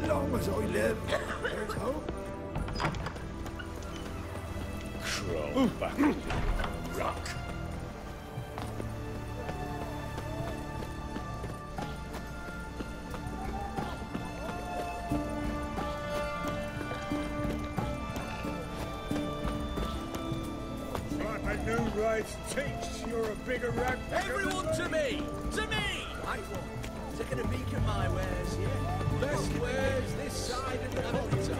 Long as I live, there's hope. Crawl back to the rock. Thinks you're a bigger rat. Everyone to me! To me! I won't. Taking a peek at my wares here. Best wares this side of the counter.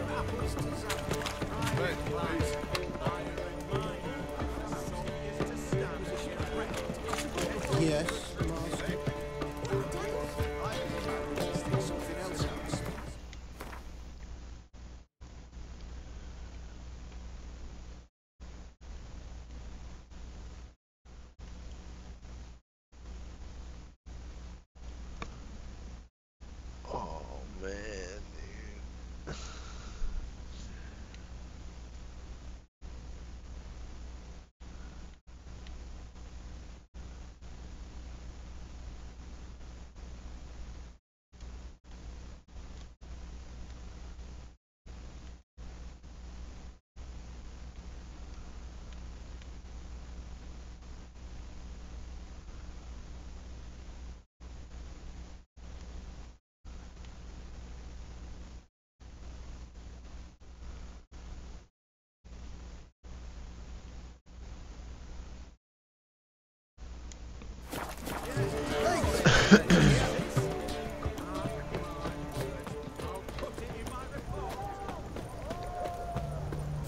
Yes.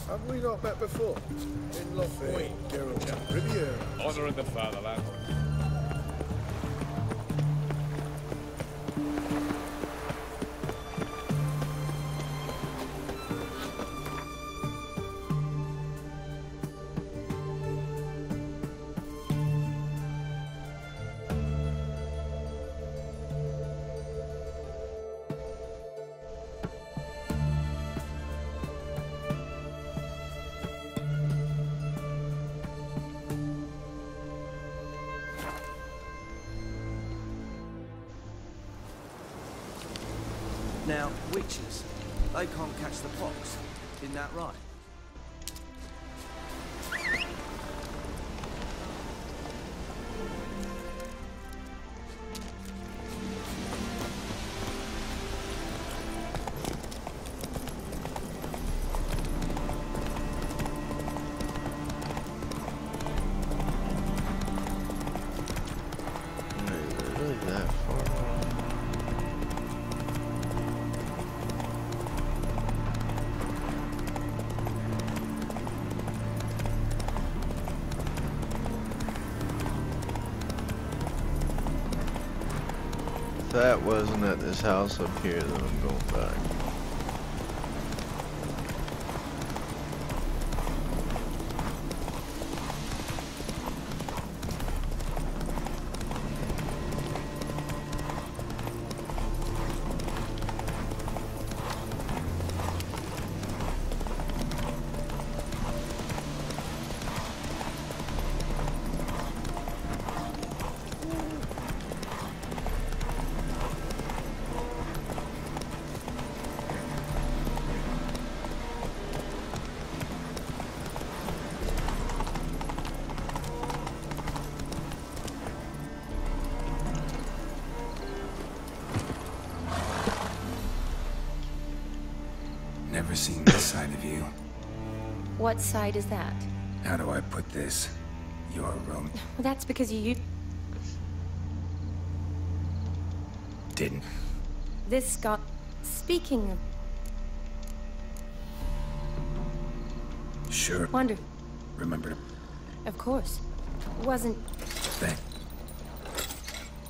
Have we not met before? In Lothway, Geralt, Ripjaw. Honor in the fatherland. Now, witches, they can't catch the pox. Isn't that right? That wasn't at this house up here that I'm going back. Never seen this side of you. What side is that? How do I put this? Your room. Well, that's because you... Didn't. This got... Speaking of... Sure. Wonder. Remember to... Of course. Wasn't... Thank...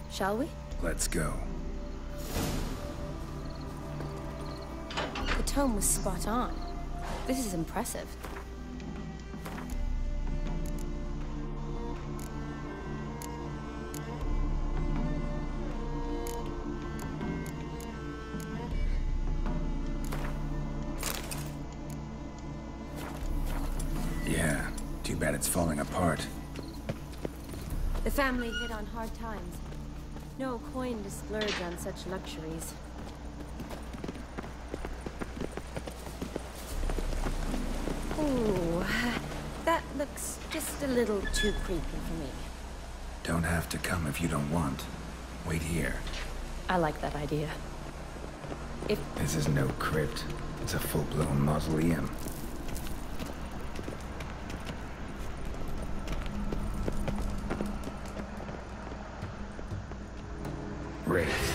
Shall we? Let's go. The tome was spot on. This is impressive. Yeah, too bad it's falling apart. The family hit on hard times. No coin to splurge on such luxuries. Ooh, that looks just a little too creepy for me. Don't have to come if you don't want. Wait here. I like that idea. If... This is no crypt. It's a full-blown mausoleum. Wraiths.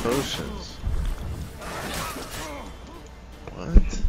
Potions. What?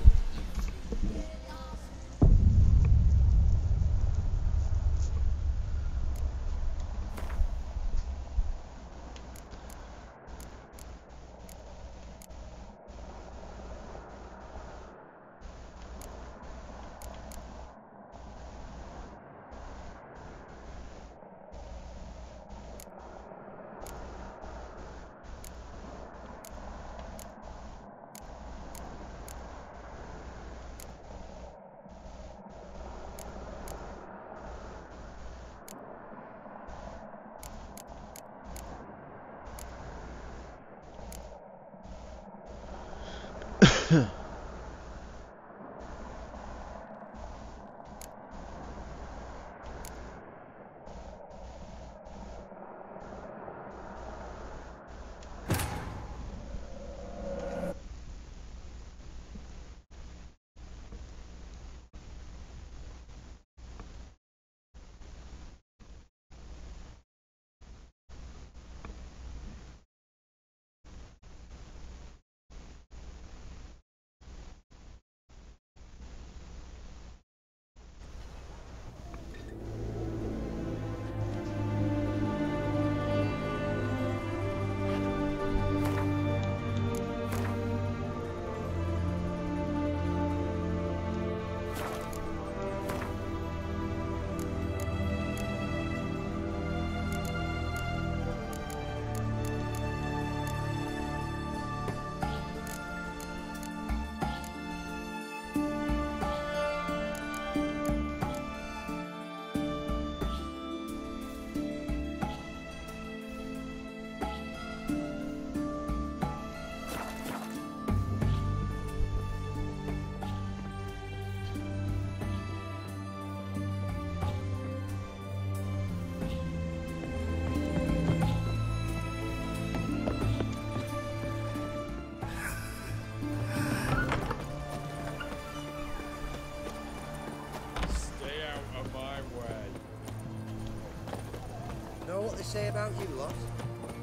What they say about you lot?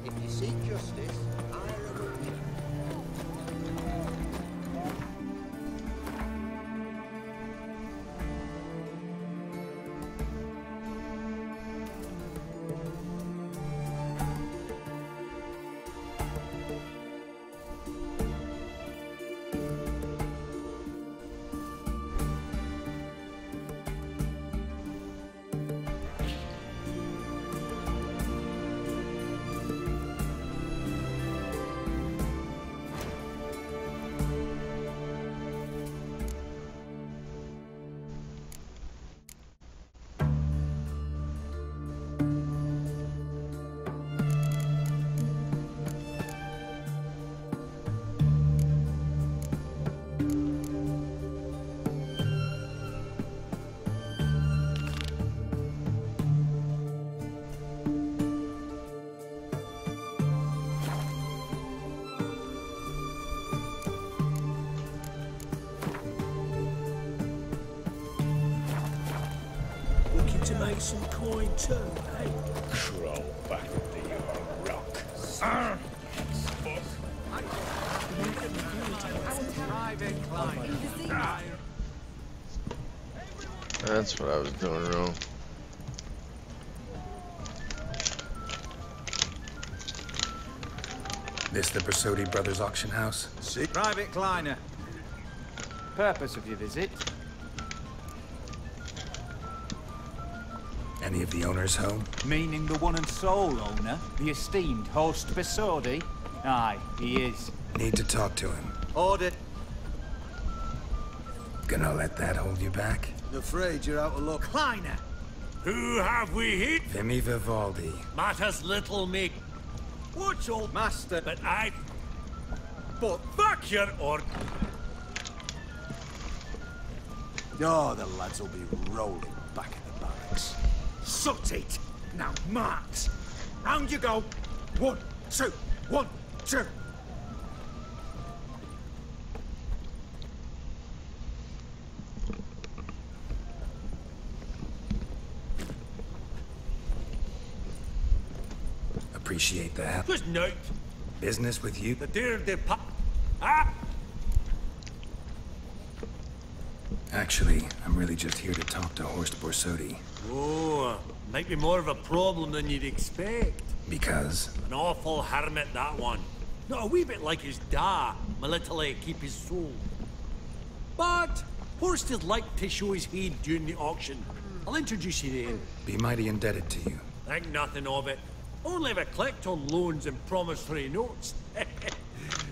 If you seek justice, hire a butcher. to make some coin too, eh? Crawl back into your rock. That's what I was doing wrong. This the Bersodi Brothers auction house? See? Private Kleiner. Purpose of your visit? Any of the owners home? Meaning the one and sole owner, the esteemed host Bersodi? Aye, he is. Need to talk to him. Ordered. Gonna let that hold you back? Afraid you're out of luck. Kleiner! Who have we hit? Vimy Vivaldi. Matters little, mate. What's old master? But but fuck your order. Oh, the lads will be rolling back in the barracks. Sort it! Now, march! Round you go! 1, 2, 1, 2! Appreciate the help. Good night. Business with you? The dear pop. Ah! Actually, I'm really just here to talk to Horst Bersodi. Oh, might be more of a problem than you'd expect. Because? An awful hermit, that one. Not a wee bit like his da, my little keep his soul. But Horst is like to show his head during the auction. I'll introduce you to him. Be mighty indebted to you. Think nothing of it. Only ever collect on loans and promissory notes.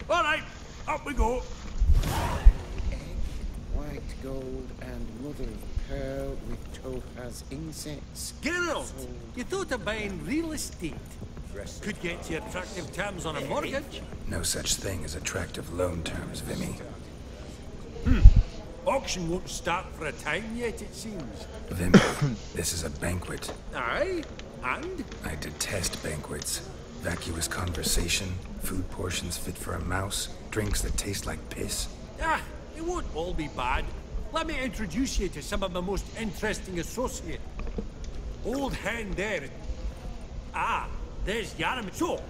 All right, up we go. Egg, white gold, and mother of pearl with topaz insets. Geralt, you thought of buying real estate? Could get you attractive terms on a mortgage. No such thing as attractive loan terms, Vimy. Auction won't start for a time yet, it seems. Vimy, this is a banquet. Aye, and? I detest banquets. Vacuous conversation, food portions fit for a mouse, drinks that taste like piss. Ah, it won't all be bad. Let me introduce you to some of my most interesting associates. Old hen there. Ah, there's Yaram. So.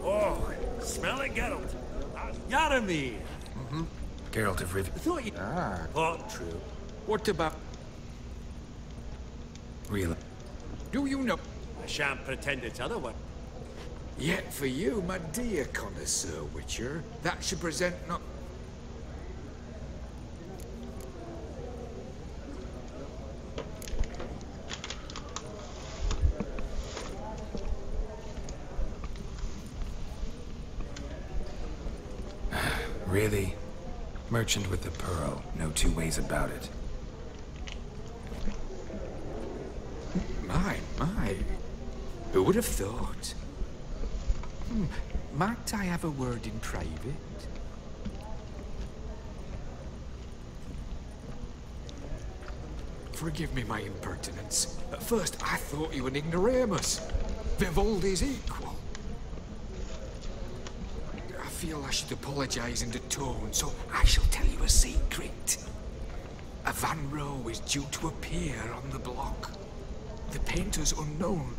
Oh, smell it, Geralt. That's Yaramir. Geralt of Ripjaw. Thought you... Thought true. What about... Really? Do you know... I shan't pretend it's otherwise. Yet for you, my dear connoisseur Witcher, that should present not... Really? Merchant with the pearl. No two ways about it. My. Who would have thought? Might I have a word in private? Forgive me my impertinence. At first, I thought you an ignoramus. Vivaldi's equal. I feel I should apologize in the tone, so I shall tell you a secret. A Van Row is due to appear on the block. The painter's unknown,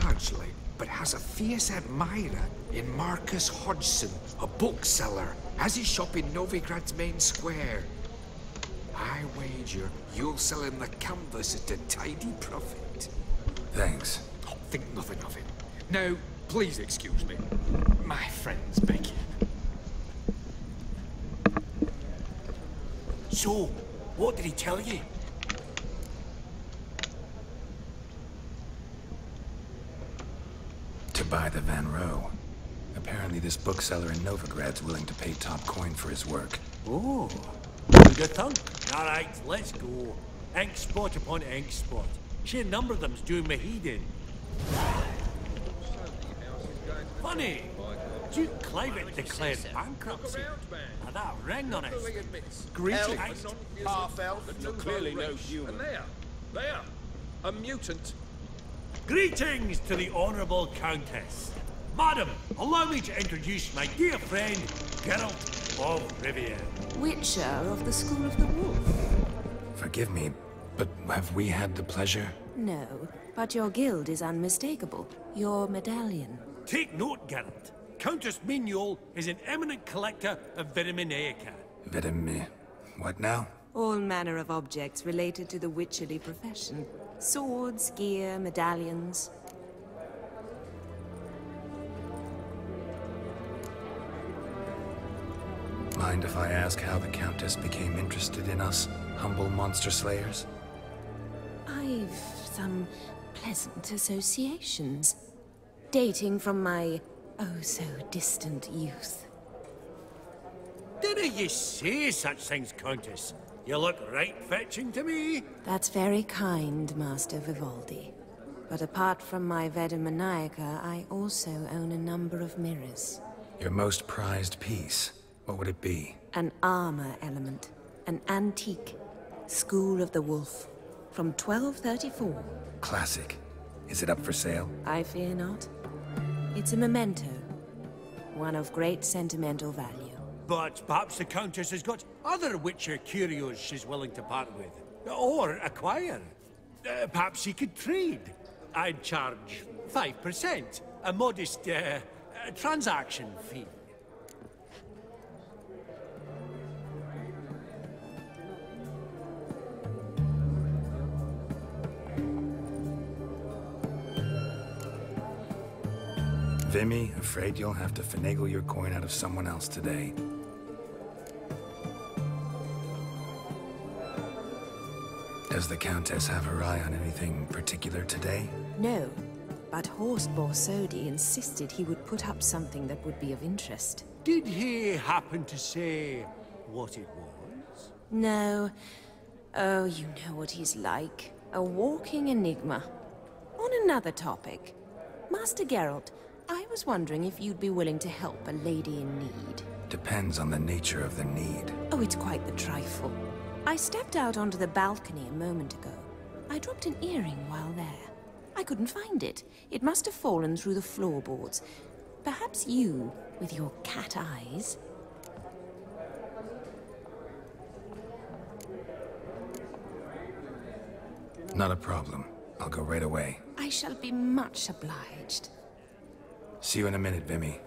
largely, but has a fierce admirer in Marcus Hodgson, a bookseller, has his shop in Novigrad's main square. I wager you'll sell him the canvas at a tidy profit. Thanks. Oh, think nothing of it. Now, please excuse me. My friend's begging. So, what did he tell you? To buy the Van Row. Apparently this bookseller in Novigrad's willing to pay top coin for his work. Oh, good thunk. All right, let's go. Ink spot upon ink spot. Sheer number of them's doing my head in. Funny, Duke Clivet declared bankruptcy. Now that ring on it. Greetings. Half-elf, clearly no human. And there, a mutant. Greetings to the Honourable Countess. Madam, allow me to introduce my dear friend, Geralt of Ripjaw. Witcher of the School of the Wolf. Forgive me, but have we had the pleasure? No, but your guild is unmistakable. Your medallion. Take note, Geralt. Countess Mignol is an eminent collector of Vitaminaica. What now? All manner of objects related to the witcherly profession. Swords, gear, medallions. Mind if I ask how the Countess became interested in us, humble monster slayers? I've some pleasant associations. Dating from my oh-so-distant youth. Dinna ye say such things, Countess? You look right fetching to me. That's very kind, Master Vivaldi. But apart from my Vitaminaica, I also own a number of mirrors. Your most prized piece, what would it be? An armor element. An antique. School of the Wolf. From 1234. Classic. Is it up for sale? I fear not. It's a memento. One of great sentimental value. But perhaps the Countess has got other Witcher curios she's willing to part with. Or acquire. Perhaps she could trade. I'd charge 5%. A modest, transaction fee. Vimy, afraid you'll have to finagle your coin out of someone else today. Does the Countess have her eye on anything particular today? No, but Horst Borsodi insisted he would put up something that would be of interest. Did he happen to say what it was? No. Oh, you know what he's like. A walking enigma. On another topic. Master Geralt, I was wondering if you'd be willing to help a lady in need. Depends on the nature of the need. Oh, it's quite the trifle. I stepped out onto the balcony a moment ago. I dropped an earring while there. I couldn't find it. It must have fallen through the floorboards. Perhaps you, with your cat eyes... Not a problem. I'll go right away. I shall be much obliged. See you in a minute, Vimy.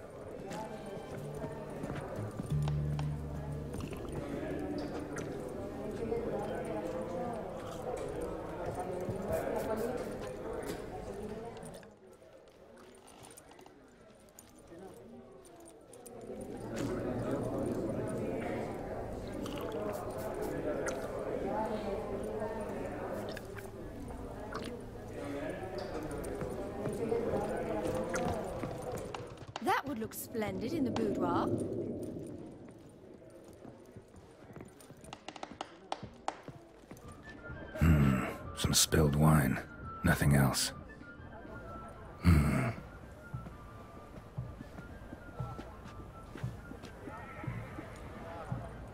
That would look splendid in the boudoir. Some spilled wine. Nothing else.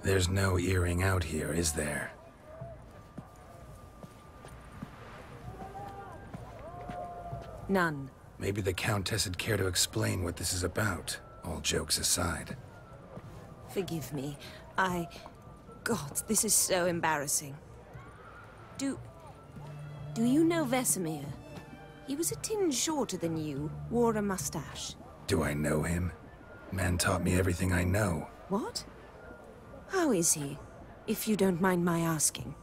There's no earring out here, is there? None. Maybe the Countess would care to explain what this is about, all jokes aside. Forgive me. God, this is so embarrassing. Do you know Vesemir? He was a tinge shorter than you, wore a mustache. Do I know him? Man taught me everything I know. What? How is he, if you don't mind my asking?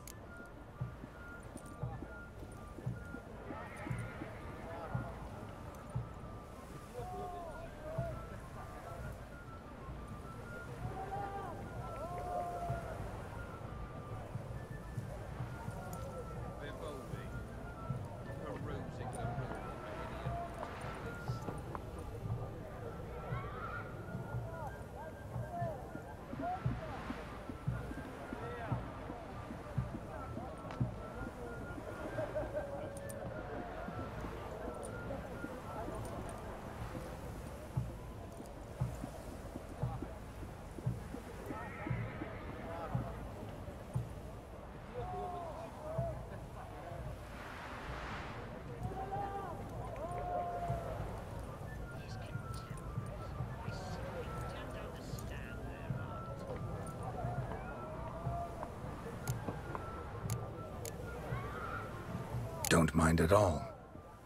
don't mind at all.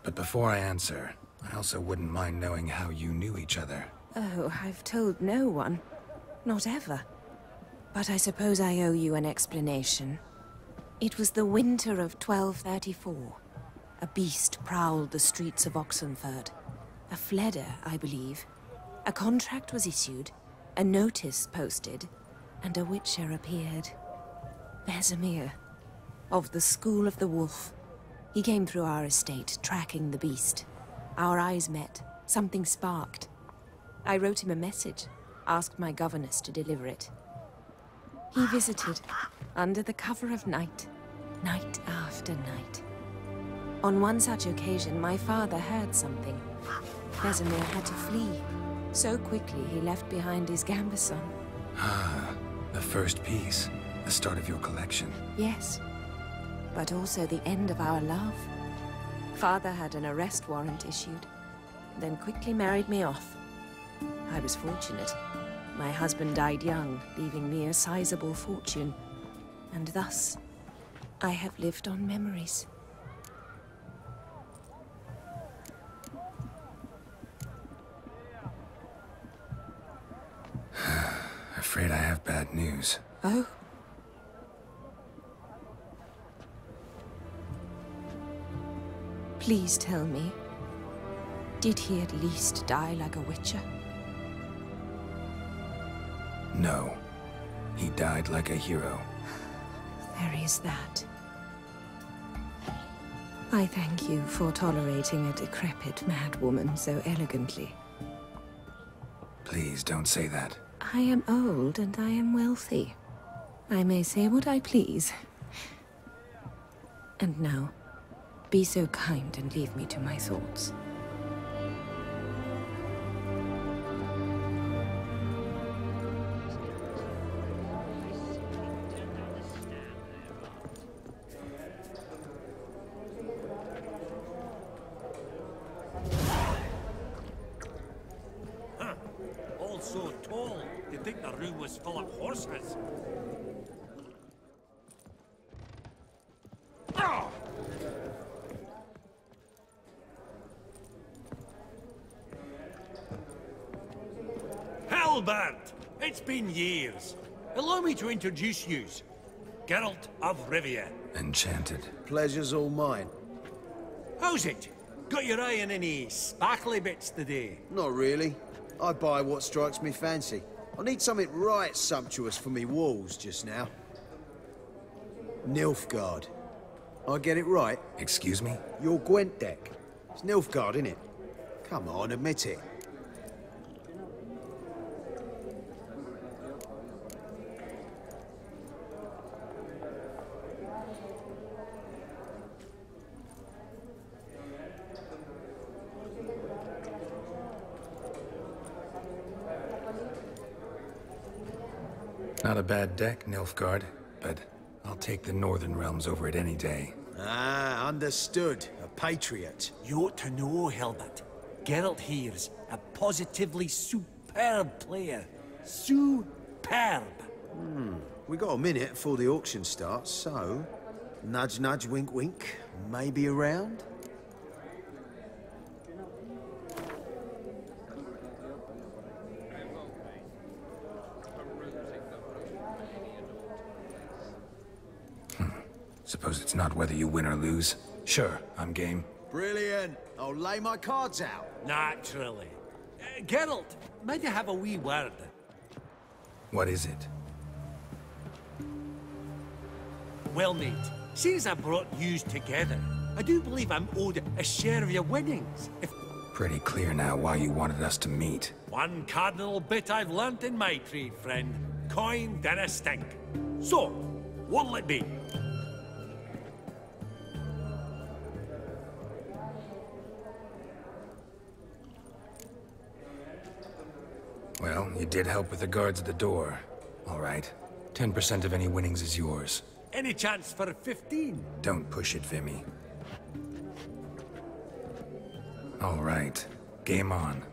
But before I answer, I also wouldn't mind knowing how you knew each other. Oh, I've told no one. Not ever. But I suppose I owe you an explanation. It was the winter of 1234. A beast prowled the streets of Oxenford. A fledder, I believe. A contract was issued, a notice posted, and a witcher appeared. Vesemir, of the School of the Wolf. He came through our estate, tracking the beast. Our eyes met. Something sparked. I wrote him a message, asked my governess to deliver it. He visited, under the cover of night, night after night. On one such occasion, my father heard something. Vesemir had to flee. So quickly, he left behind his gambeson. Ah, the first piece. The start of your collection. Yes, but also the end of our love. Father had an arrest warrant issued, then quickly married me off. I was fortunate. My husband died young, leaving me a sizable fortune. And thus, I have lived on memories. Afraid I have bad news. Oh? Please tell me, did he at least die like a witcher? No. He died like a hero. There is that. I thank you for tolerating a decrepit madwoman so elegantly. Please don't say that. I am old and I am wealthy. I may say what I please. And now, be so kind and leave me to my thoughts. All so tall, you'd think the room was full of horses. Hellbert! It's been years. Allow me to introduce yous. Geralt of Rivia. Enchanted. Pleasure's all mine. How's it? Got your eye on any sparkly bits today? Not really. I buy what strikes me fancy. I need something right sumptuous for me walls just now. Nilfgaard. I get it right? Excuse me? Your Gwent deck. It's Nilfgaard, innit? Come on, admit it. Not a bad deck, Nilfgaard, but I'll take the Northern Realms over it any day. Ah, understood. A patriot. You ought to know, Hilbert. Geralt here's a positively superb player. Superb. We got a minute before the auction starts, so... Nudge, nudge, wink, wink. Maybe around? Suppose it's not whether you win or lose. Sure, I'm game. Brilliant. I'll lay my cards out. Naturally. Geralt, might I have a wee word? What is it? Well, mate, since I brought yous together, I do believe I'm owed a share of your winnings. If Pretty clear now why you wanted us to meet. one cardinal bit I've learnt in my trade, friend. Coin dinna stink. So, what'll it be? Well, you did help with the guards at the door. All right. 10% of any winnings is yours. Any chance for 15? Don't push it, Vimy. All right. Game on.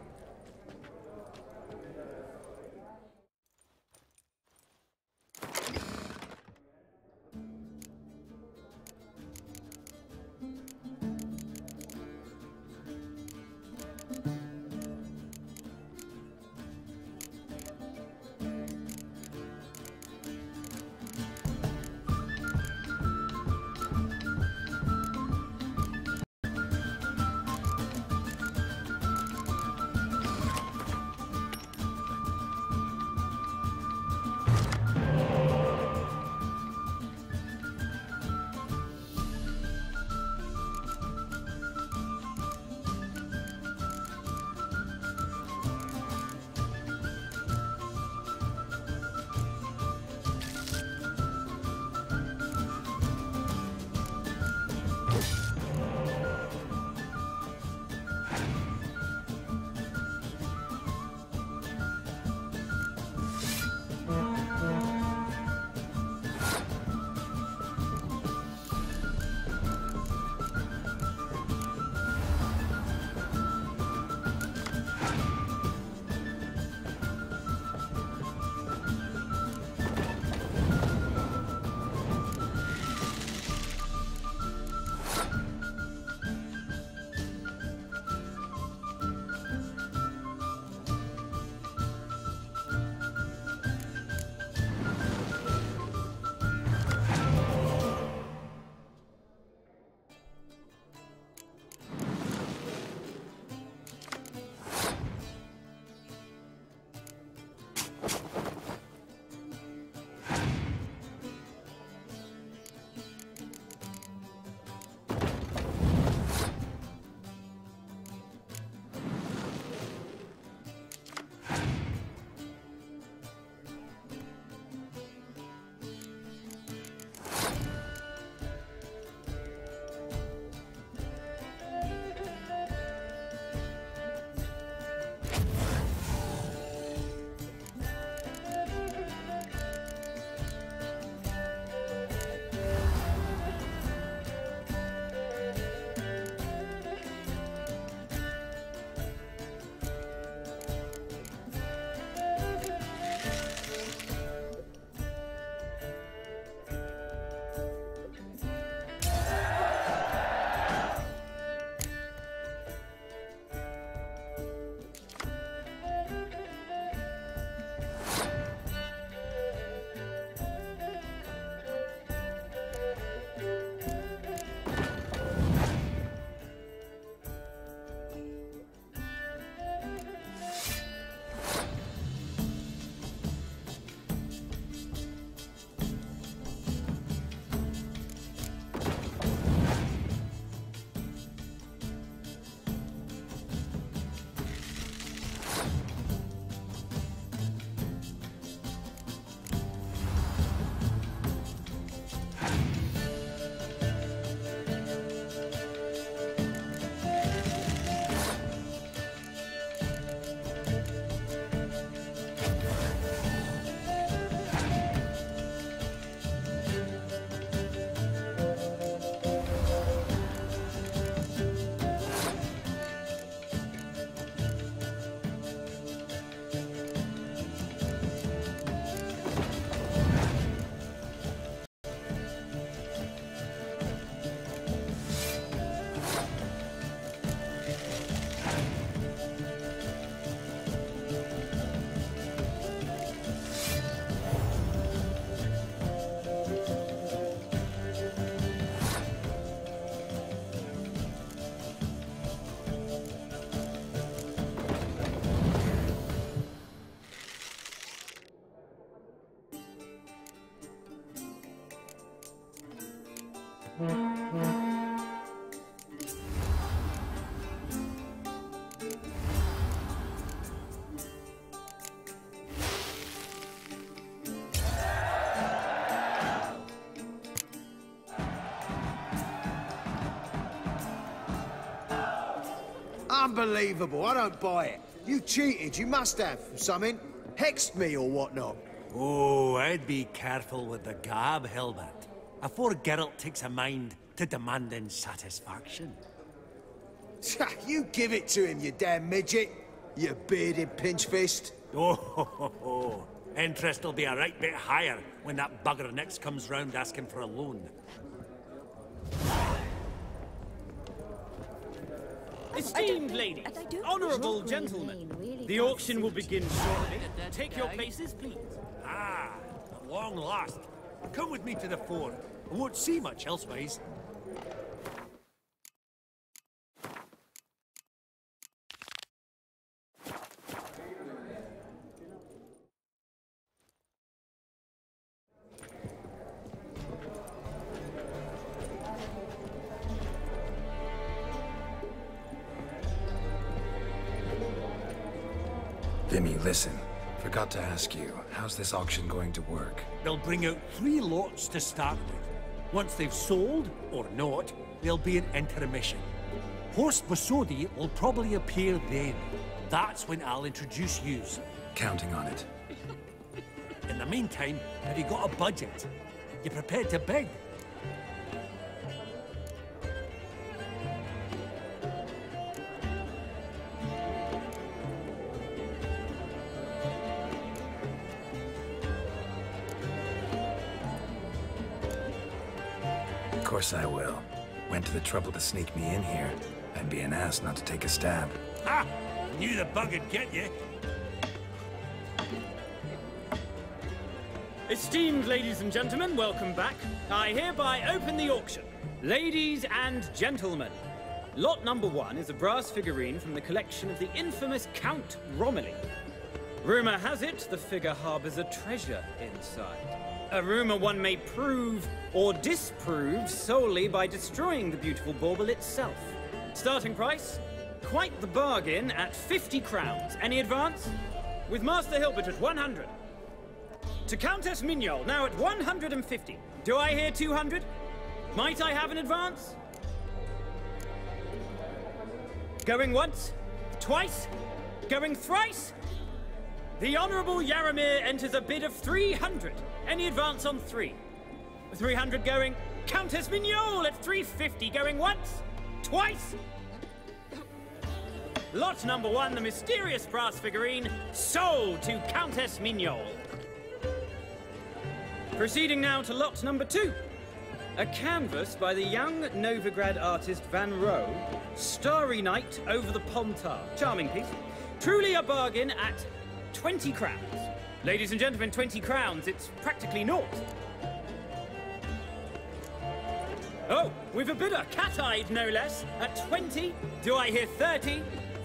Unbelievable. I don't buy it. You cheated. You must have. Something. Hexed me or whatnot. Oh, I'd be careful with the gab, Hilbert. Afore Geralt takes a mind to demanding satisfaction. You give it to him, you damn midget. You bearded pinchfist. Oh, interest will be a right bit higher when that bugger next comes round asking for a loan. Esteemed ladies, honourable gentlemen, the auction will begin shortly. Take your places, please. Ah, at long last. Come with me to the fore. I won't see much elsewise. Vimy, listen. Forgot to ask you, how's this auction going to work? They'll bring out 3 lots to start with. Once they've sold, or not, there'll be an intermission. Horst Bosodi will probably appear then. That's when I'll introduce yous. Counting on it. In the meantime, have you got a budget? You prepared to bid? Of course I will. Went to the trouble to sneak me in here. I'd be an ass not to take a stab. Ha! Knew the bug'd get you. Esteemed ladies and gentlemen, welcome back. I hereby open the auction. Ladies and gentlemen, lot number 1 is a brass figurine from the collection of the infamous Count Romilly. Rumour has it the figure harbours a treasure inside. A rumour one may prove or disprove solely by destroying the beautiful bauble itself. Starting price? Quite the bargain at 50 crowns. Any advance? With Master Hilbert at 100. To Countess Mignol, now at 150. Do I hear 200? Might I have an advance? Going once? Twice? Going thrice? The Honourable Yaramir enters a bid of 300. Any advance on 3? 300 going. Countess Mignol at 350 going once? Twice? Lot number 1, the mysterious brass figurine, sold to Countess Mignol. Proceeding now to lot number 2. A canvas by the young Novigrad artist Van Rohe, Starry Night over the Pontar. Charming piece. Truly a bargain at 20 crowns. Ladies and gentlemen, 20 crowns, it's practically naught. Oh, we've a bidder, cat-eyed no less, at 20. Do I hear 30?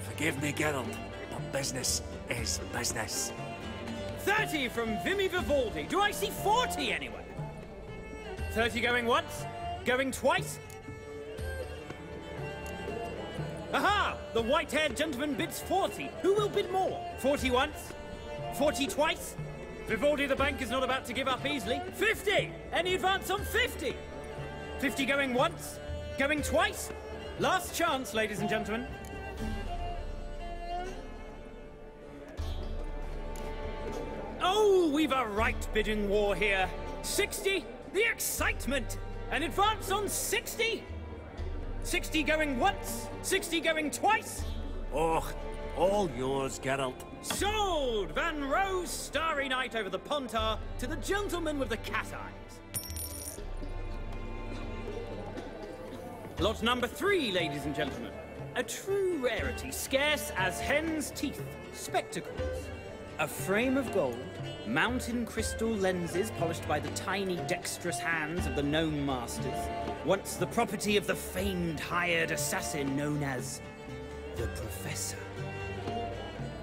Forgive me, Geralt, but business is business. 30 from Vimy Vivaldi. Do I see 40 anywhere? 30 going once? Going twice? Aha! The white-haired gentleman bids 40. Who will bid more? 40 once? 40 twice? Vivaldi the bank is not about to give up easily. 50! Any advance on 50? 50 going once? Going twice? Last chance, ladies and gentlemen. Oh, we've a right bidding war here. 60? The excitement! An advance on 60? 60 going once? 60 going twice? Oh, all yours, Geralt. Sold! Van Rohe's Starry Night over the Pontar to the gentleman with the cat eyes. Lot number 3, ladies and gentlemen. A true rarity, scarce as hen's teeth. Spectacles. A frame of gold, mountain crystal lenses polished by the tiny dexterous hands of the gnome masters. Once the property of the famed hired assassin known as the Professor.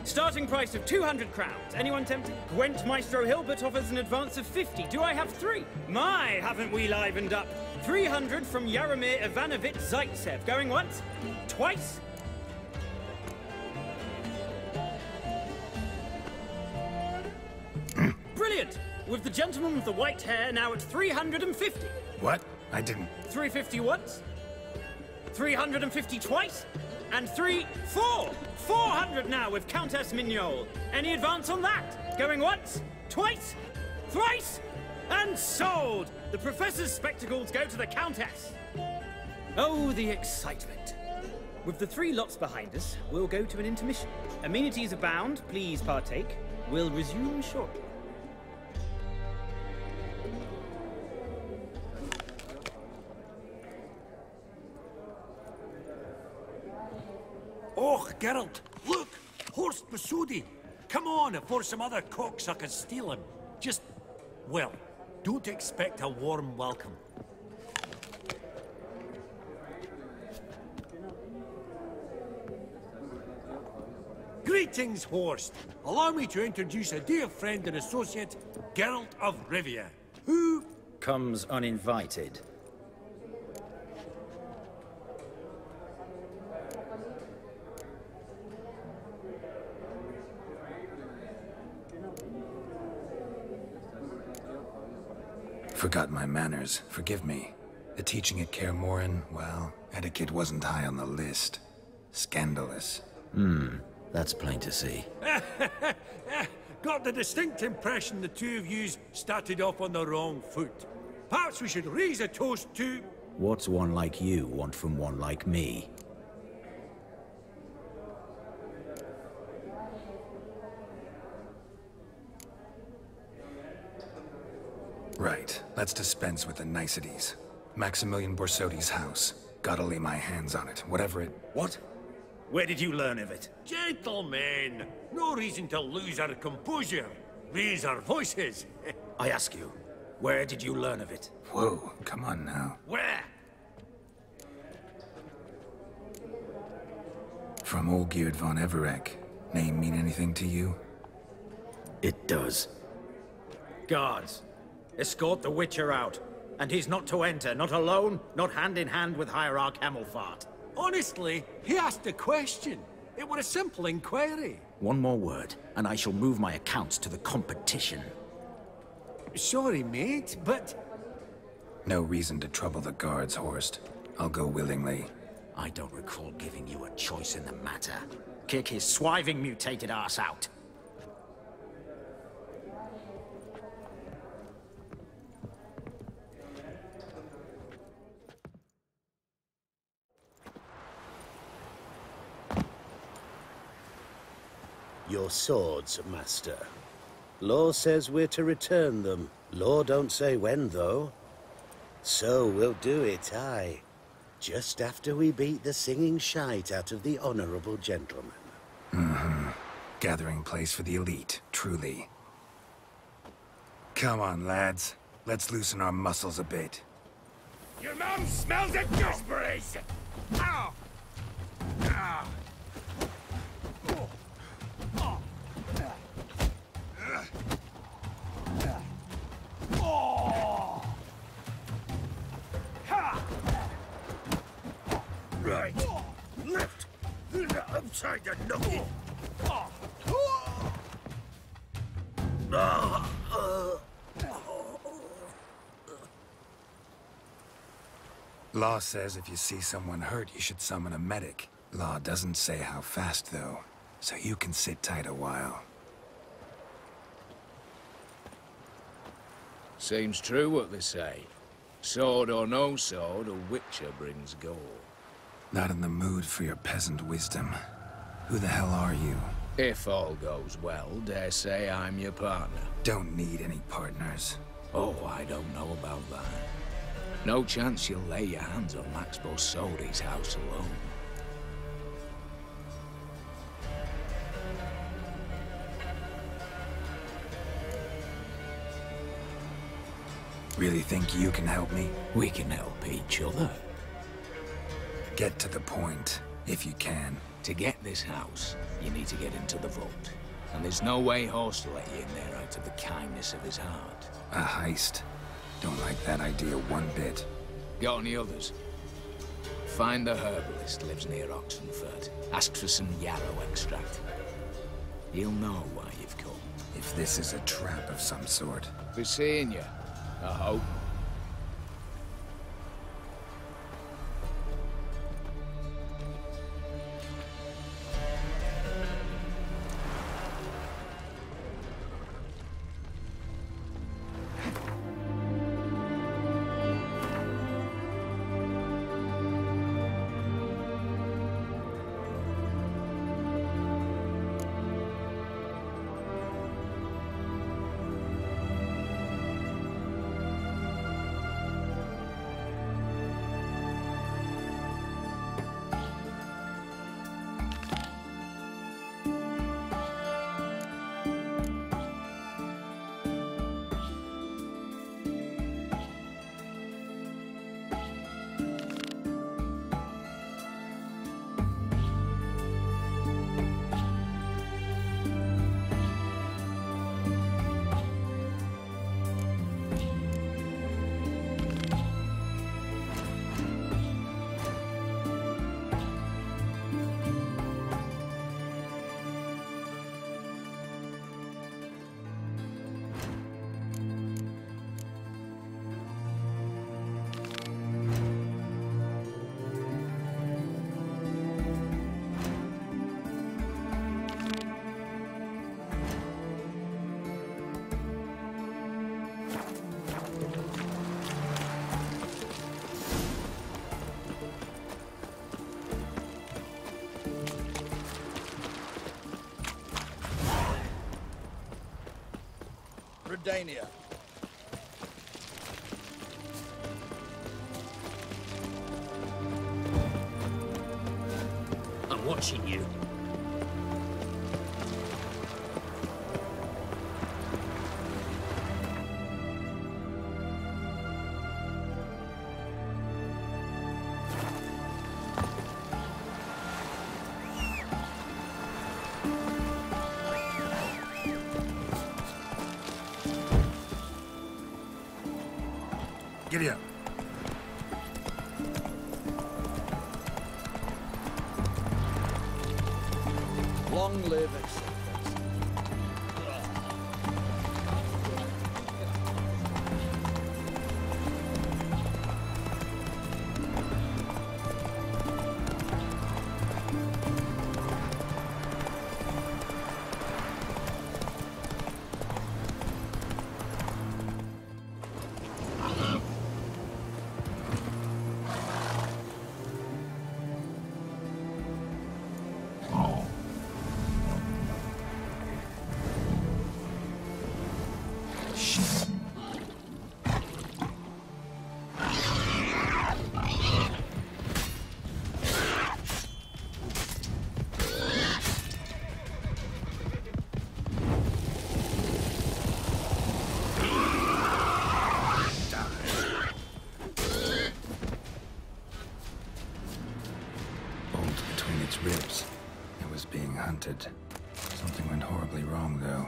Starting price of 200 crowns. Anyone tempted? Gwent Maestro Hilbert offers an advance of 50. Do I have 3? My, haven't we livened up? 300 from Yaramir Ivanovich Zaitsev. Going once? Twice? Brilliant! With the gentleman with the white hair now at 350. What? I didn't... 350 once? 350 twice? And 3, 4! 400 now with Countess Mignol. Any advance on that? Going once, twice, thrice, and sold! The Professor's spectacles go to the Countess. Oh, the excitement. With the 3 lots behind us, we'll go to an intermission. Amenities abound, please partake. We'll resume shortly. Oh, Geralt, look! Horst Masudi! Come on, before some other cocksuckers steal him. Just, well, don't expect a warm welcome. Greetings, Horst. Allow me to introduce a dear friend and associate, Geralt of Rivia, who comes uninvited. Forgot my manners. Forgive me. The teaching at Kaer Morhen, well, etiquette wasn't high on the list. Scandalous. That's plain to see. got the distinct impression the two of yous started off on the wrong foot. Perhaps we should raise a toast to... What's one like you want from one like me? Right. Let's dispense with the niceties. Maximilian Borsodi's house. Gotta lay my hands on it, whatever it... What? Where did you learn of it? Gentlemen, no reason to lose our composure. Raise our voices. I ask you, where did you learn of it? Whoa, come on now. Where? From Olgierd von Everec. Name mean anything to you? It does. Guards, escort the Witcher out. And he's not to enter, not alone, not hand in hand with Hierarch Hemmelfart. Honestly, he asked a question. It was a simple inquiry. One more word, and I shall move my accounts to the competition. Sorry, mate, but... No reason to trouble the guards, Horst. I'll go willingly. I don't recall giving you a choice in the matter. Kick his swiving mutated ass out. Your swords, Master. Law says we're to return them. Law don't say when, though. So we'll do it, aye. Just after we beat the singing shite out of the honorable gentleman. Mm-hmm. Gathering place for the elite, truly. Come on, lads. Let's loosen our muscles a bit. Your mom smells of gooseberries! Ow! Ow! Right. Lift. Upside the knuckle. Law says if you see someone hurt, you should summon a medic. Law doesn't say how fast, though, so you can sit tight a while. Seems true what they say. Sword or no sword, a witcher brings gold. Not in the mood for your peasant wisdom. Who the hell are you? If all goes well, dare say I'm your partner. Don't need any partners. Oh, I don't know about that. No chance you'll lay your hands on Max Borsodi's house alone. Really think you can help me? We can help each other. Get to the point, if you can. To get this house, you need to get into the vault. And there's no way Horst will let you in there out of the kindness of his heart. A heist. Don't like that idea one bit. Got any others? Find the herbalist, lives near Oxenfurt. Ask for some yarrow extract. He'll know why you've come. If this is a trap of some sort. Be seeing you, I hope. Radiator. I'm watching you. Giddy up. Long live it. Ribs. It was being hunted. Something went horribly wrong, though.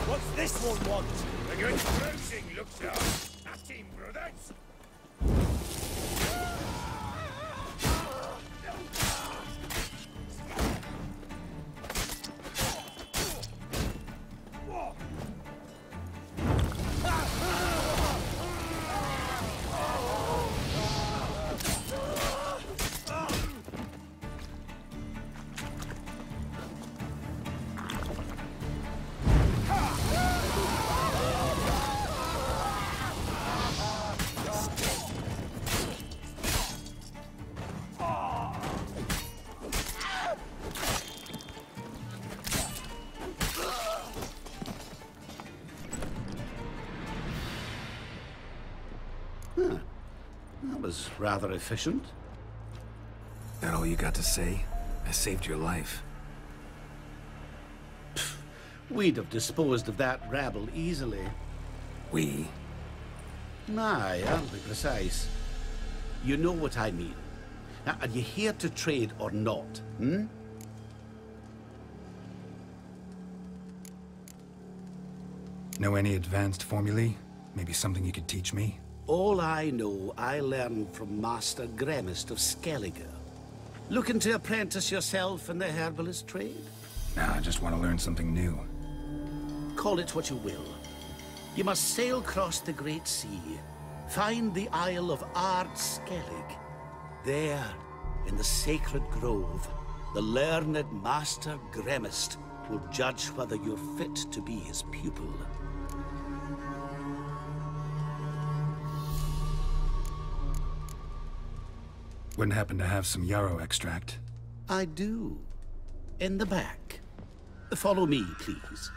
What's this one want? A good cruising looks like. A team, brothers. That was rather efficient. That all you got to say? I saved your life. We'd have disposed of that rabble easily. We? Aye, I'll be precise. You know what I mean. Now, are you here to trade or not, hmm? Know any advanced formulae? Maybe something you could teach me? All I know, I learned from Master Gremist of Skellige. Looking to apprentice yourself in the herbalist trade? Nah, I just want to learn something new. Call it what you will. You must sail across the Great Sea, find the Isle of Ard Skellig. There, in the sacred grove, the learned Master Gremist will judge whether you're fit to be his pupil. Wouldn't happen to have some yarrow extract? I do. In the back. Follow me, please.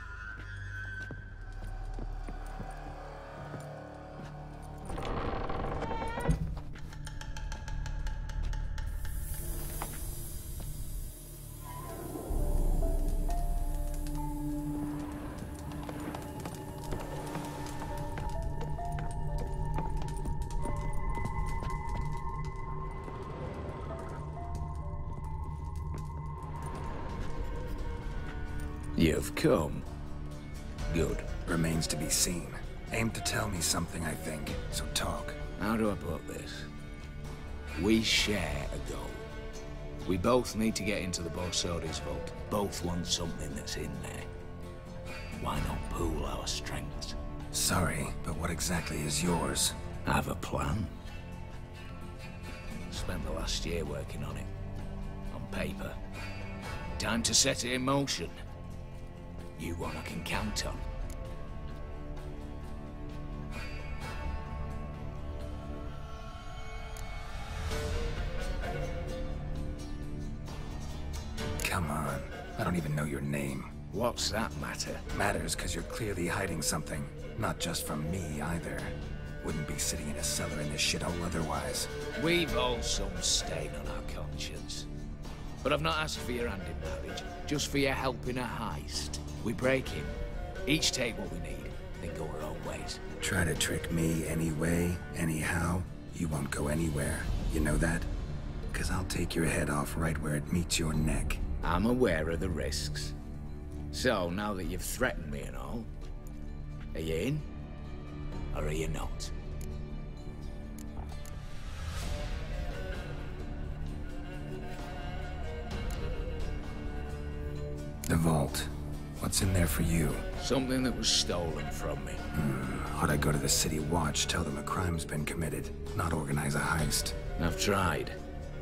You've come. Good. Remains to be seen. Aim to tell me something, I think. So talk. How do I put this? We share a goal. We both need to get into the Borsodi's vault. Both want something that's in there. Why not pool our strengths? Sorry, but what exactly is yours? I have a plan. Spent the last year working on it. On paper. Time to set it in motion. You one I can count on. don't even know your name. What's that matter? Matters because you're clearly hiding something. Not just from me, either. Wouldn't be sitting in a cellar in this shithole otherwise. We've all some stain on our conscience. But I've not asked for your hand in marriage, just for your help in a heist. We break in, each take what we need, then go our own ways. Try to trick me anyway, anyhow, you won't go anywhere. You know that? Because I'll take your head off right where it meets your neck. I'm aware of the risks. So, now that you've threatened me and all, are you in? Or are you not? The vault. What's in there for you? Something that was stolen from me. Ought I go to the City Watch, tell them a crime's been committed, not organize a heist? I've tried.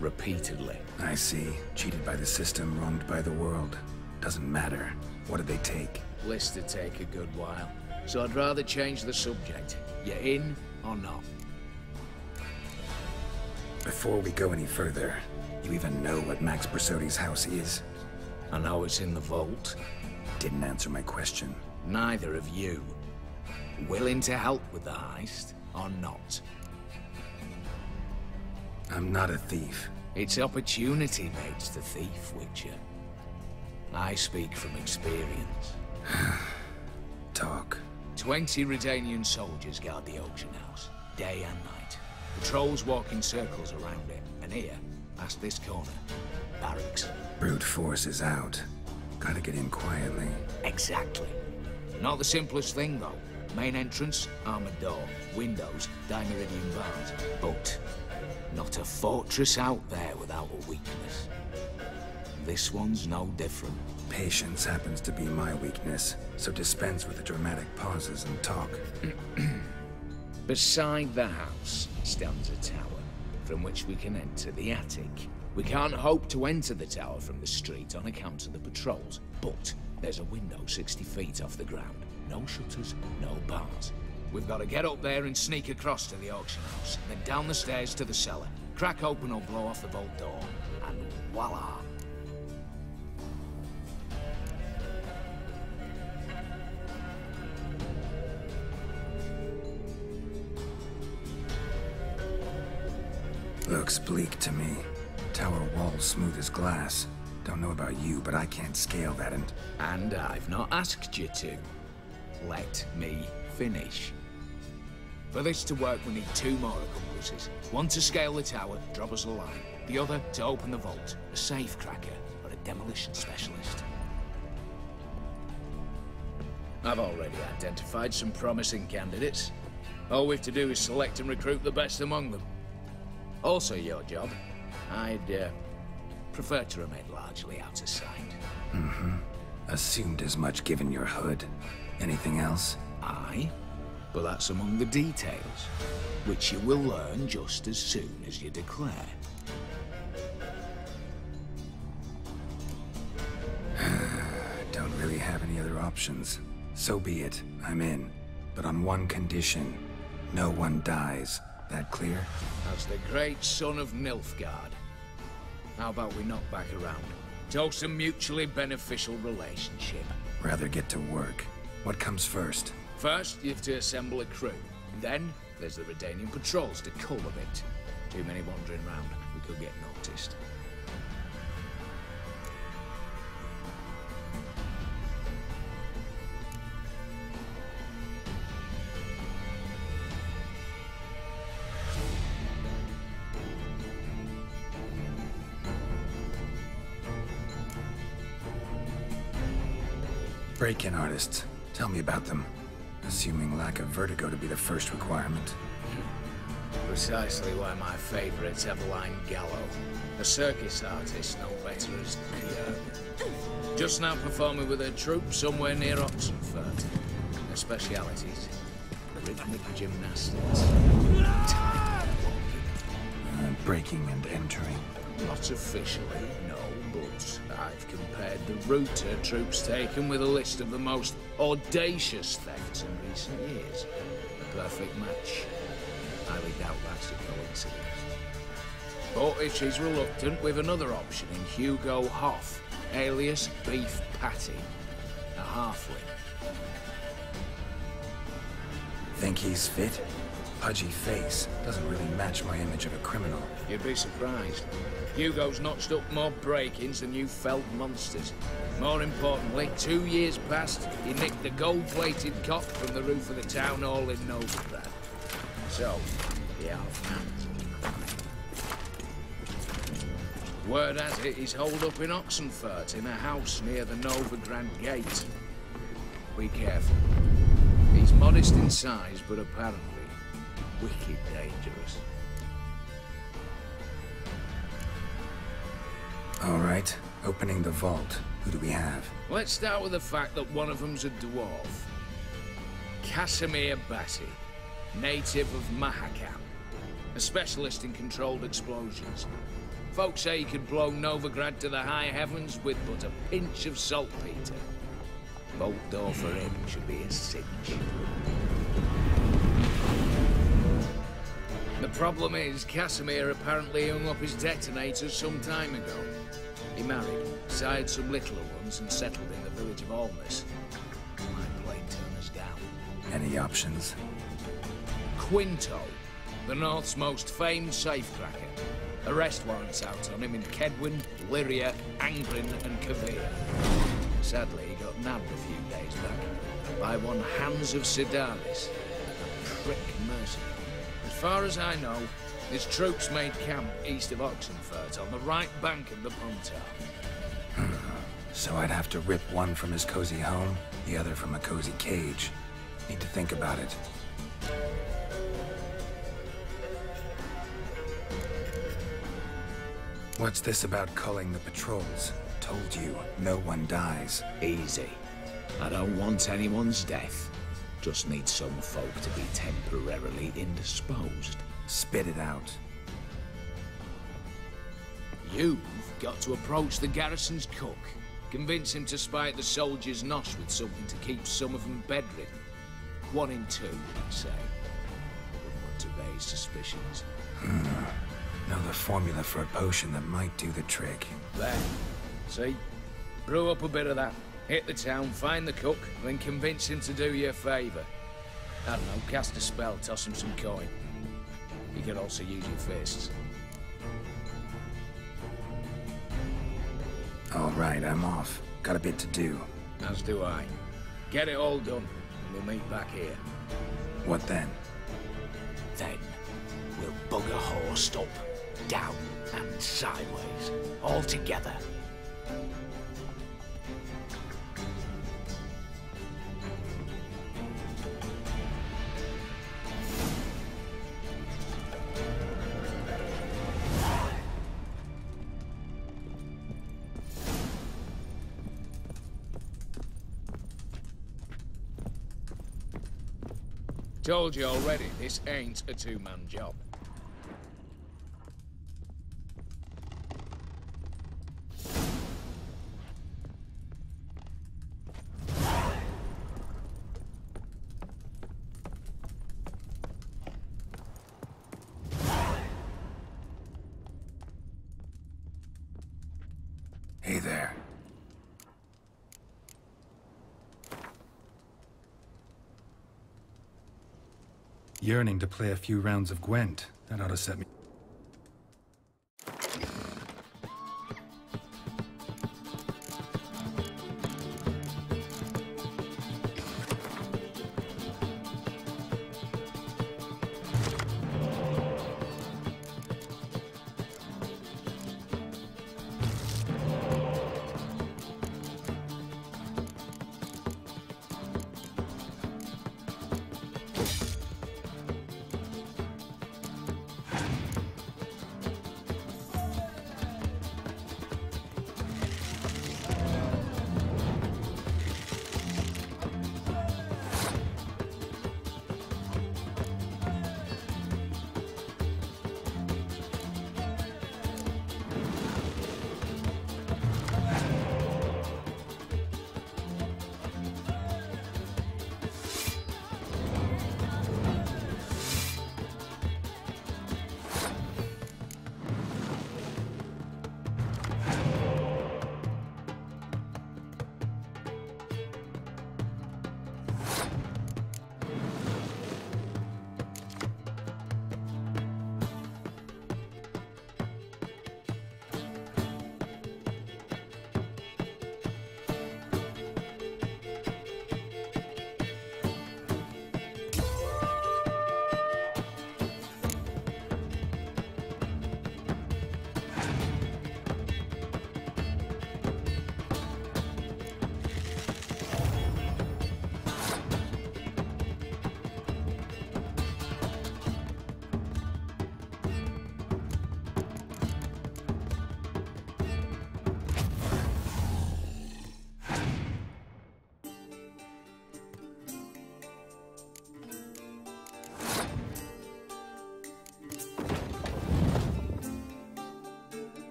Repeatedly. I see. Cheated by the system, wronged by the world. Doesn't matter. What did they take? List to take a good while. So I'd rather change the subject. You in or not? Before we go any further, you even know what Max Bersodi's house is? I know it's in the vault. Didn't answer my question. Neither of you. Willing to help with the heist or not? I'm not a thief. It's opportunity makes the thief, Witcher. I speak from experience. Talk. 20 Redanian soldiers guard the auction house, day and night. Patrols walk in circles around it, and here, past this corner, barracks. Brute force is out. Gotta get in quietly. Exactly. Not the simplest thing, though. Main entrance, armored door, windows, dimeridian bars. But not a fortress out there without a weakness. This one's no different. Patience happens to be my weakness, so dispense with the dramatic pauses and talk. Beside the house stands a tower, from which we can enter the attic. We can't hope to enter the tower from the street on account of the patrols, but there's a window 60 feet off the ground. No shutters, no bars. We've got to get up there and sneak across to the auction house, then down the stairs to the cellar, crack open or blow off the vault door, and voila! Looks bleak to me. Tower walls smooth as glass. Don't know about you, but I can't scale that And I've not asked you to. Let me finish. For this to work, we need 2 more accomplices. One to scale the tower, drop us a line. The other to open the vault, a safe cracker or a demolition specialist. I've already identified some promising candidates. All we've to do is select and recruit the best among them. Also your job. I'd prefer to remain largely out of sight. Assumed as much given your hood. Anything else? Aye, but that's among the details, which you will learn just as soon as you declare. Don't really have any other options. So be it. I'm in. But on one condition. No one dies. That clear? As the great son of Nilfgaard. How about we knock back around? Toast a mutually beneficial relationship. Rather get to work. What comes first? First, you have to assemble a crew. Then, there's the Redanian patrols to cull a bit. Too many wandering round. We could get noticed. Break-in artists. Tell me about them. Assuming lack of vertigo to be the first requirement. Precisely why my favorite's Eveline Gallo. A circus artist, no better as just now performing with her troupe somewhere near Oxenfurt. Her specialities, rhythmic gymnastics, tight walking. Breaking and entering. Not officially, no, but I've compared the route her troops taken with a list of the most audacious thefts in recent years. A perfect match. Highly doubt that's a coincidence. But if she's reluctant, we've another option in Hugo Hoff, alias Beef Patty, a halfling. Think he's fit? Pudgy face doesn't really match my image of a criminal. You'd be surprised. Hugo's notched up more break-ins than you felt monsters. More importantly, 2 years past, he nicked the gold-plated cock from the roof of the town hall in Novigrad. So, yeah, word has it he's holed up in Oxenfurt in a house near the Novigrad gate. Be careful. He's modest in size, but apparently wicked dangerous. All right, opening the vault. Who do we have? Let's start with the fact that one of them's a dwarf. Casimir Batty, native of Mahakam, a specialist in controlled explosions. Folks say he could blow Novigrad to the high heavens with but a pinch of saltpeter. Bolt door for him should be a cinch. The problem is, Casimir apparently hung up his detonators some time ago. He married, sired some littler ones, and settled in the village of Alness. Might plain turn us down. Any options? Quinto, the North's most famed safecracker. Arrest warrants out on him in Kedwin, Lyria, Angrin, and Kavir. Sadly, he got nabbed a few days back by one Hans of Sidaris, a prick mercenary. As far as I know, his troops made camp east of Oxenfurt on the right bank of the Pontar. So I'd have to rip one from his cozy home, the other from a cozy cage. Need to think about it. What's this about culling the patrols? Told you, no one dies. Easy. I don't want anyone's death. Just need some folk to be temporarily indisposed. Spit it out. You've got to approach the garrison's cook. Convince him to spite the soldiers' nosh with something to keep some of them bedridden. 1 in 2, I'd say. I wouldn't want to raise suspicions. Know the formula for a potion that might do the trick. There. See? Brew up a bit of that. Hit the town, find the cook, then convince him to do you a favour. I don't know, cast a spell, toss him some coin. You can also use your fists. All right, I'm off. Got a bit to do. As do I. Get it all done, and we'll meet back here. What then? Then, we'll bugger horsed up, down and sideways, all together. Told you already, this ain't a two-man job. Hey there. Yearning to play a few rounds of Gwent. That ought to set me...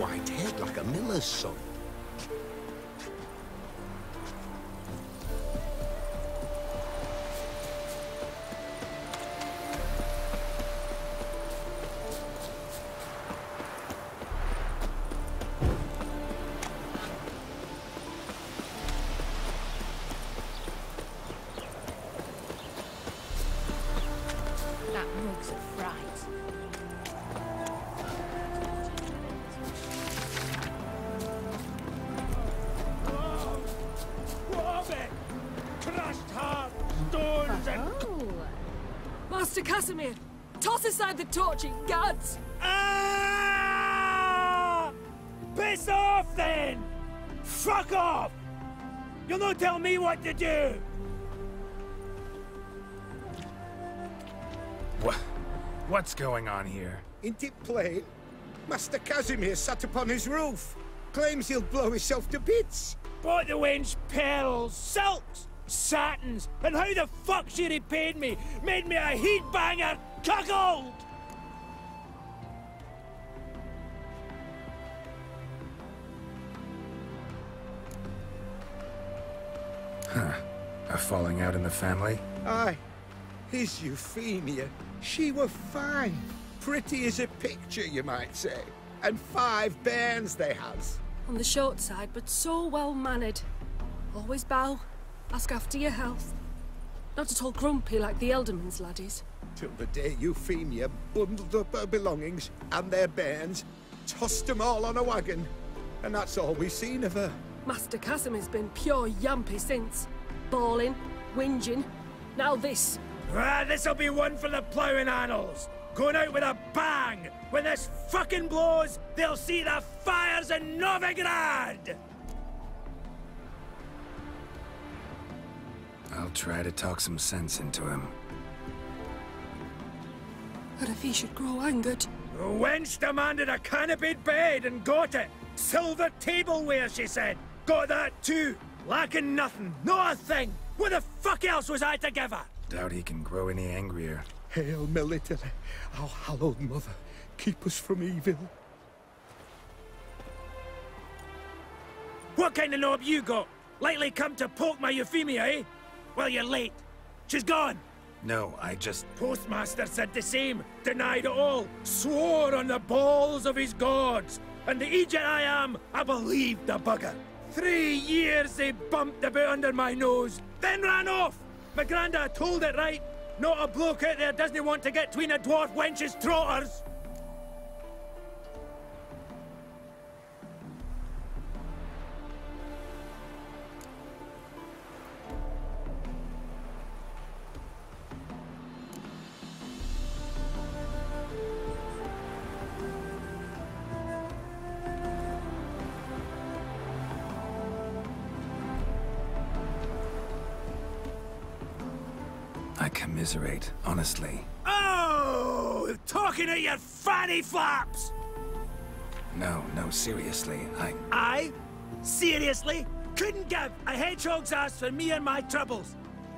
white head like a miller's son. That mug's a fright. Crushed heart, stones and... Master Casimir, toss aside the torching guards! Ah! Piss off, then! Fuck off! You'll not tell me what to do! What's going on here? Ain't it plain? Master Casimir sat upon his roof. Claims he'll blow himself to bits. Bought the wench pearls, silks, satins, and how the fuck she repaid me? Made me a heat-banger cuckold! Huh. A falling out in the family? Aye. His Euphemia, she were fine. Pretty as a picture, you might say. And 5 bairns they has. On the short side, but so well-mannered. Always bow, ask after your health. Not at all grumpy like the Elderman's laddies. Till the day Euphemia bundled up her belongings and their bairns, tossed them all on a wagon. And that's all we've seen of her. Master Casimir's been pure yampy since. Bawling, whinging, now this. Ah, this'll be one for the ploughing annals. Going out with a bang! When this fucking blows, they'll see the fires in Novigrad! I'll try to talk some sense into him. But if he should grow angered... The wench demanded a canopied bed and got it. Silver tableware, she said. Got that too. Lacking nothing. Not a thing. What the fuck else was I to give her? Doubt he can grow any angrier. Hail Military, our hallowed mother, keep us from evil. What kind of knob you got? Likely come to poke my Euphemia, eh? Well, you're late. She's gone. No, I just... Postmaster said the same. Denied it all. Swore on the balls of his gods. And the Egypt I am, I believed the bugger. 3 years they bumped about under my nose, then ran off. My granda told it right. Not a bloke out there doesn't want to get between a dwarf wench's trotters. I commiserate, honestly. Oh! Talking at your fanny flaps! No, seriously, I? Seriously? Couldn't give a hedgehog's ass for me and my troubles.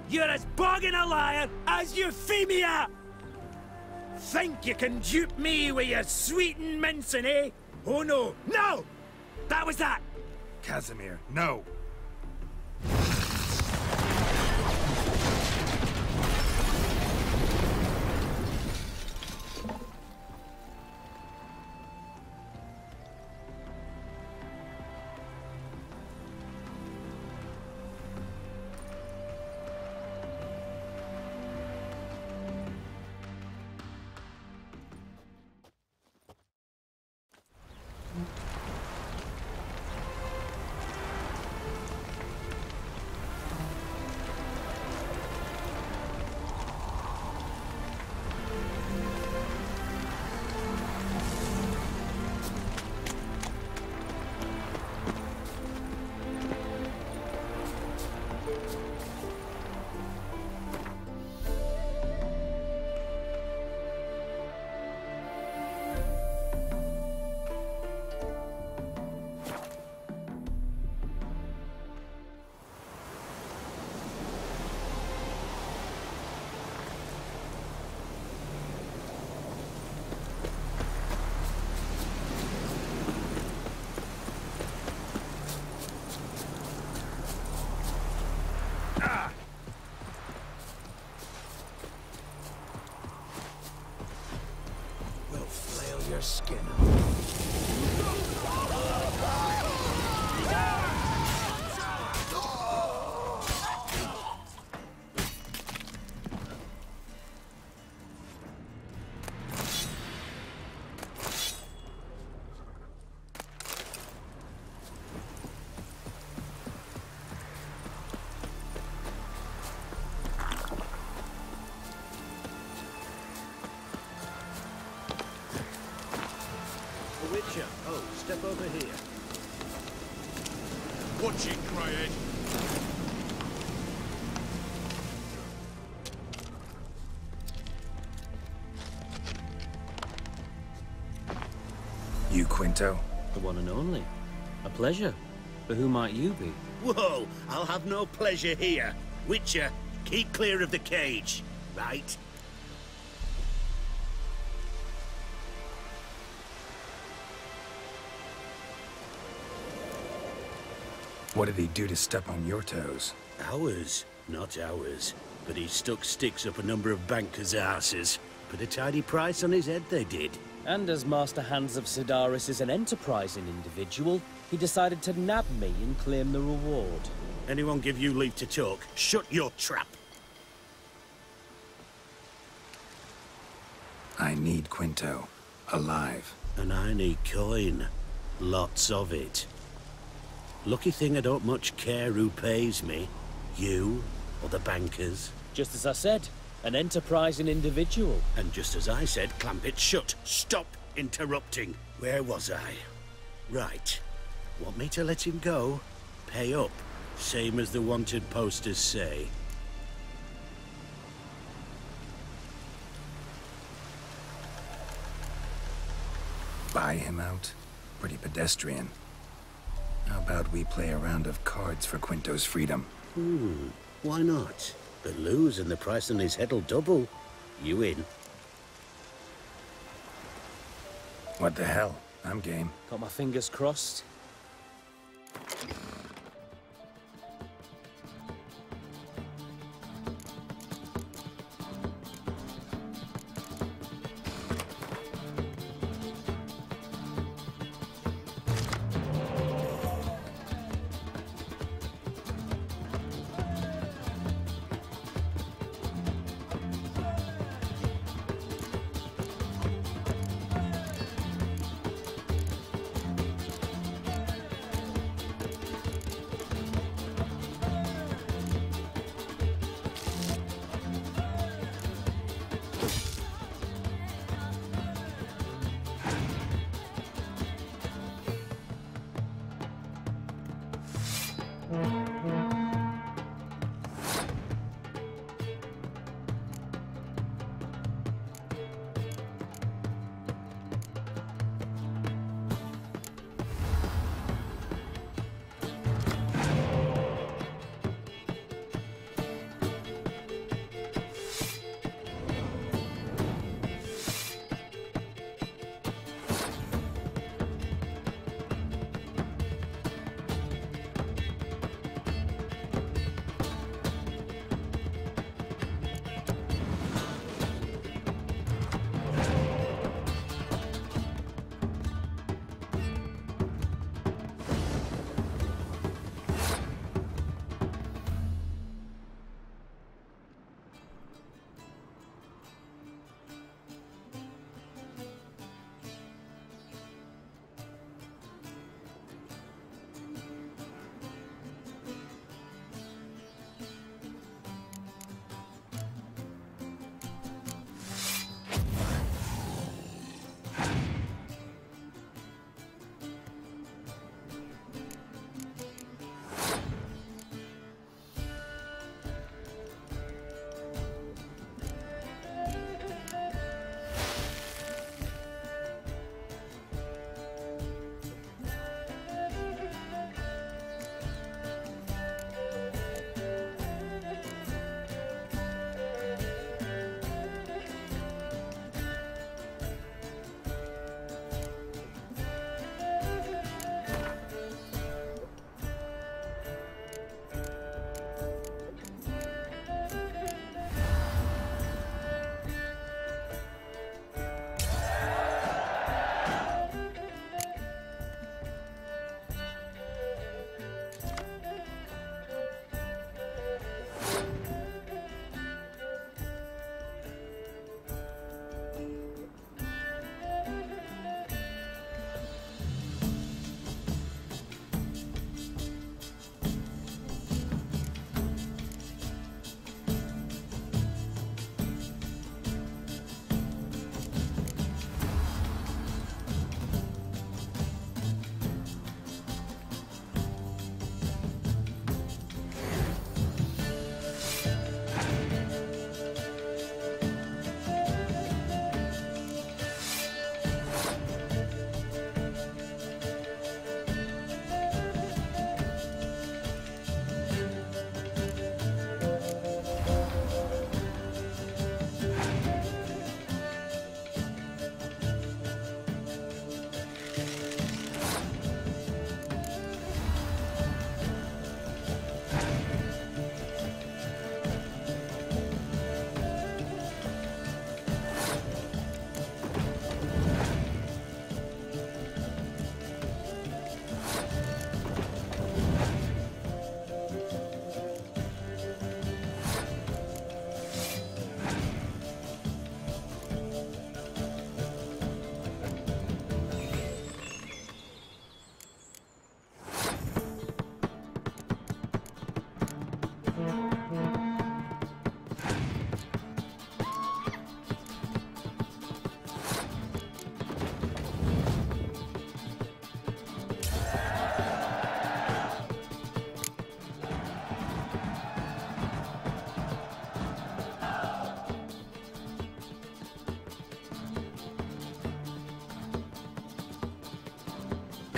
You're as bogging a liar as Euphemia! Think you can dupe me with your sweet and mincing, eh? Oh no, no! That was that! Casimir, no! your skin. Witcher, oh, step over here. Watch it, Greyhead. You, Quinto? The one and only. A pleasure. But who might you be? Whoa, I'll have no pleasure here. Witcher, keep clear of the cage, right? What did he do to step on your toes? Ours, not ours. But he stuck sticks up a number of bankers' asses. Put a tidy price on his head, they did. And as Master Hands of Sidaris is an enterprising individual, he decided to nab me and claim the reward. Anyone give you leave to talk? Shut your trap! I need Quinto. Alive. And I need coin. Lots of it. Lucky thing I don't much care who pays me. You, or the bankers. Just as I said, an enterprising individual. And just as I said, clamp it shut. Stop interrupting. Where was I? Right. Want me to let him go? Pay up. Same as the wanted posters say. Buy him out? Pretty pedestrian. How about we play a round of cards for Quinto's freedom? Why not? But lose and the price on his head'll double. You in? What the hell? I'm game. Got my fingers crossed.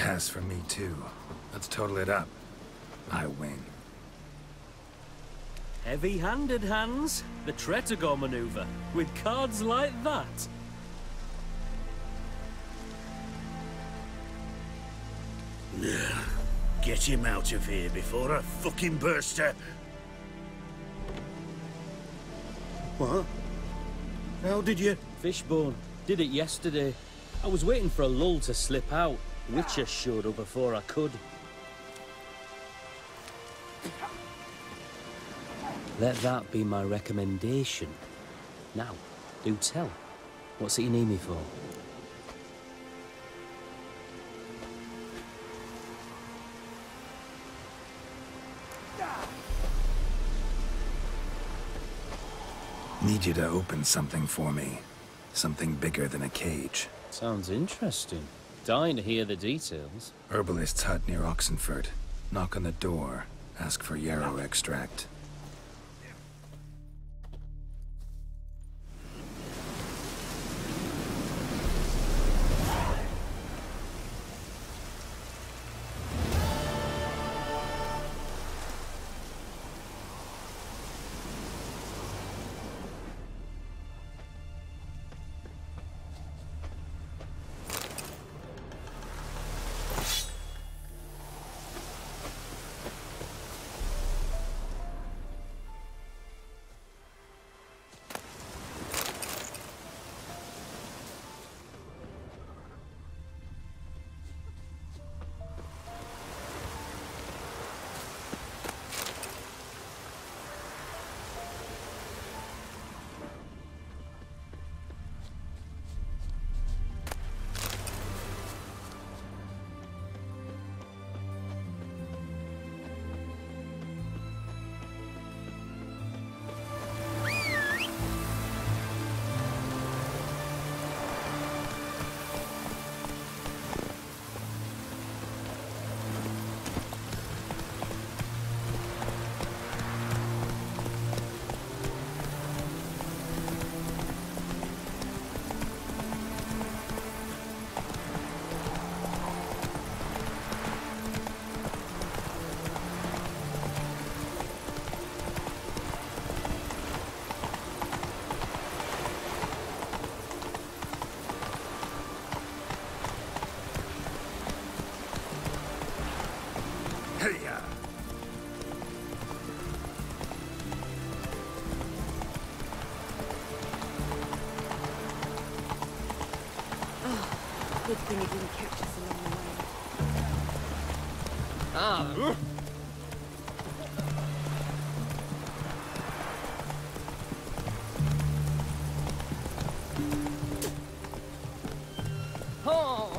Pass for me, too. Let's total it up. I win. Heavy-handed, Hans. The Tretogor maneuver. With cards like that. Get him out of here before I fucking burst her. What? How did you? Fishbone. Did it yesterday. I was waiting for a lull to slip out. Witcher showed up before I could. Let that be my recommendation. Now, do tell. What's it you need me for? Need you to open something for me. Something bigger than a cage. Sounds interesting. Dying to hear the details. Herbalist's hut near Oxenford. Knock on the door. Ask for yarrow extract. Good thing it didn't catch us along the way. Ah. Oh.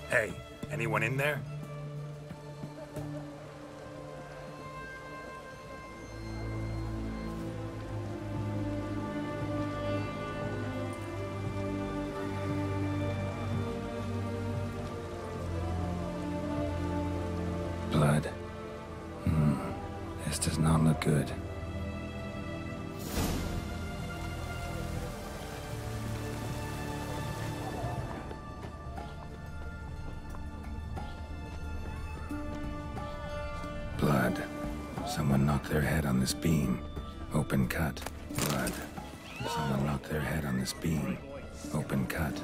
Hey, anyone in there? Blood. This does not look good. Blood. Someone knocked their head on this beam. Open cut. Blood. Someone knocked their head on this beam. Open cut.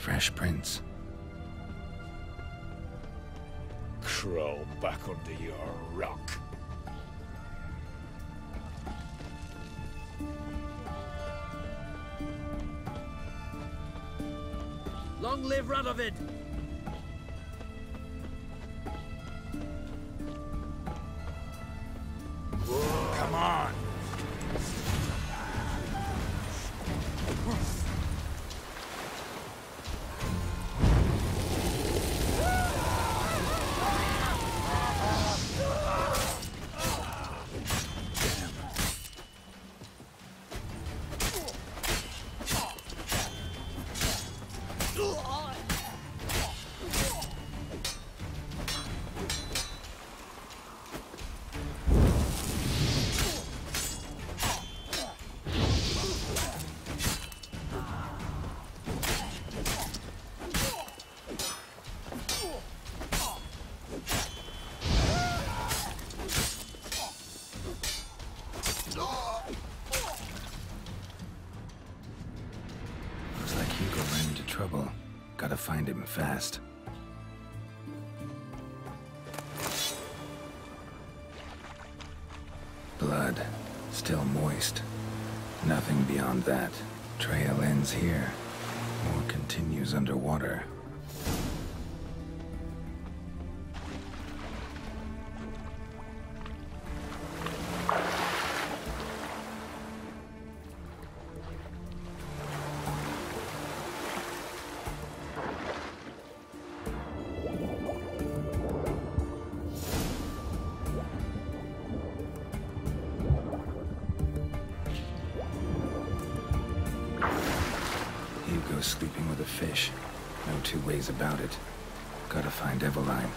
Fresh prints. Crawl back under your rock. Long live Radovid! Come on! Trouble. Gotta find him fast. Blood. Still moist. Nothing beyond that. Trail ends here. More continues underwater. Sleeping with a fish. No two ways about it. Gotta find Eveline.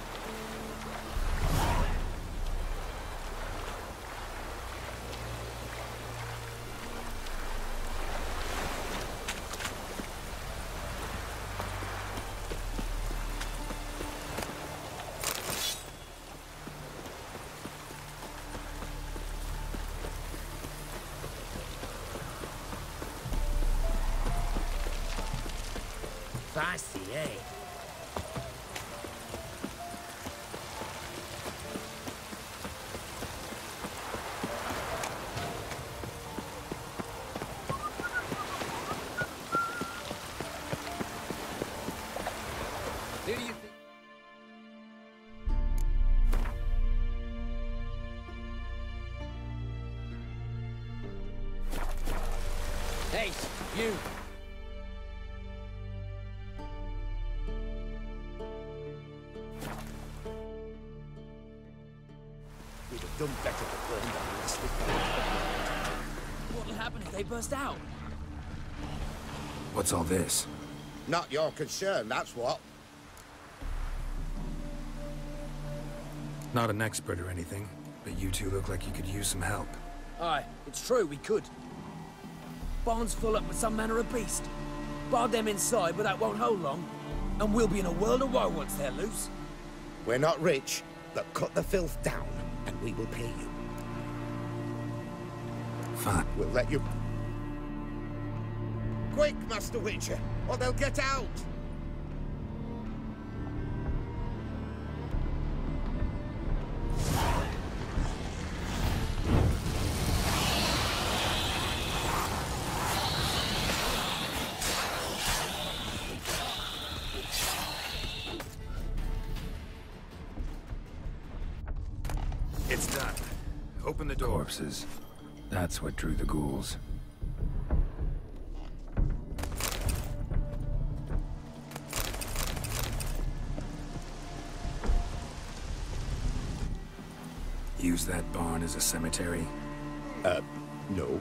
Fancy, eh? Who do you think? Hey, you! We'd have done better to burn down this with What'll happen if they burst out? What's all this? Not your concern, that's what. Not an expert or anything, but you two look like you could use some help. Aye, it's true, we could. Barn's full up with some manner of beast. Bar them inside, but that won't hold long. And we'll be in a world of woe once they're loose. We're not rich, but cut the filth down, and we will pay you. Fine. We'll let you... Quick, Master Witcher, or they'll get out! It's done. Open the door. Corpses. That's what drew the ghouls. Use that barn as a cemetery? No.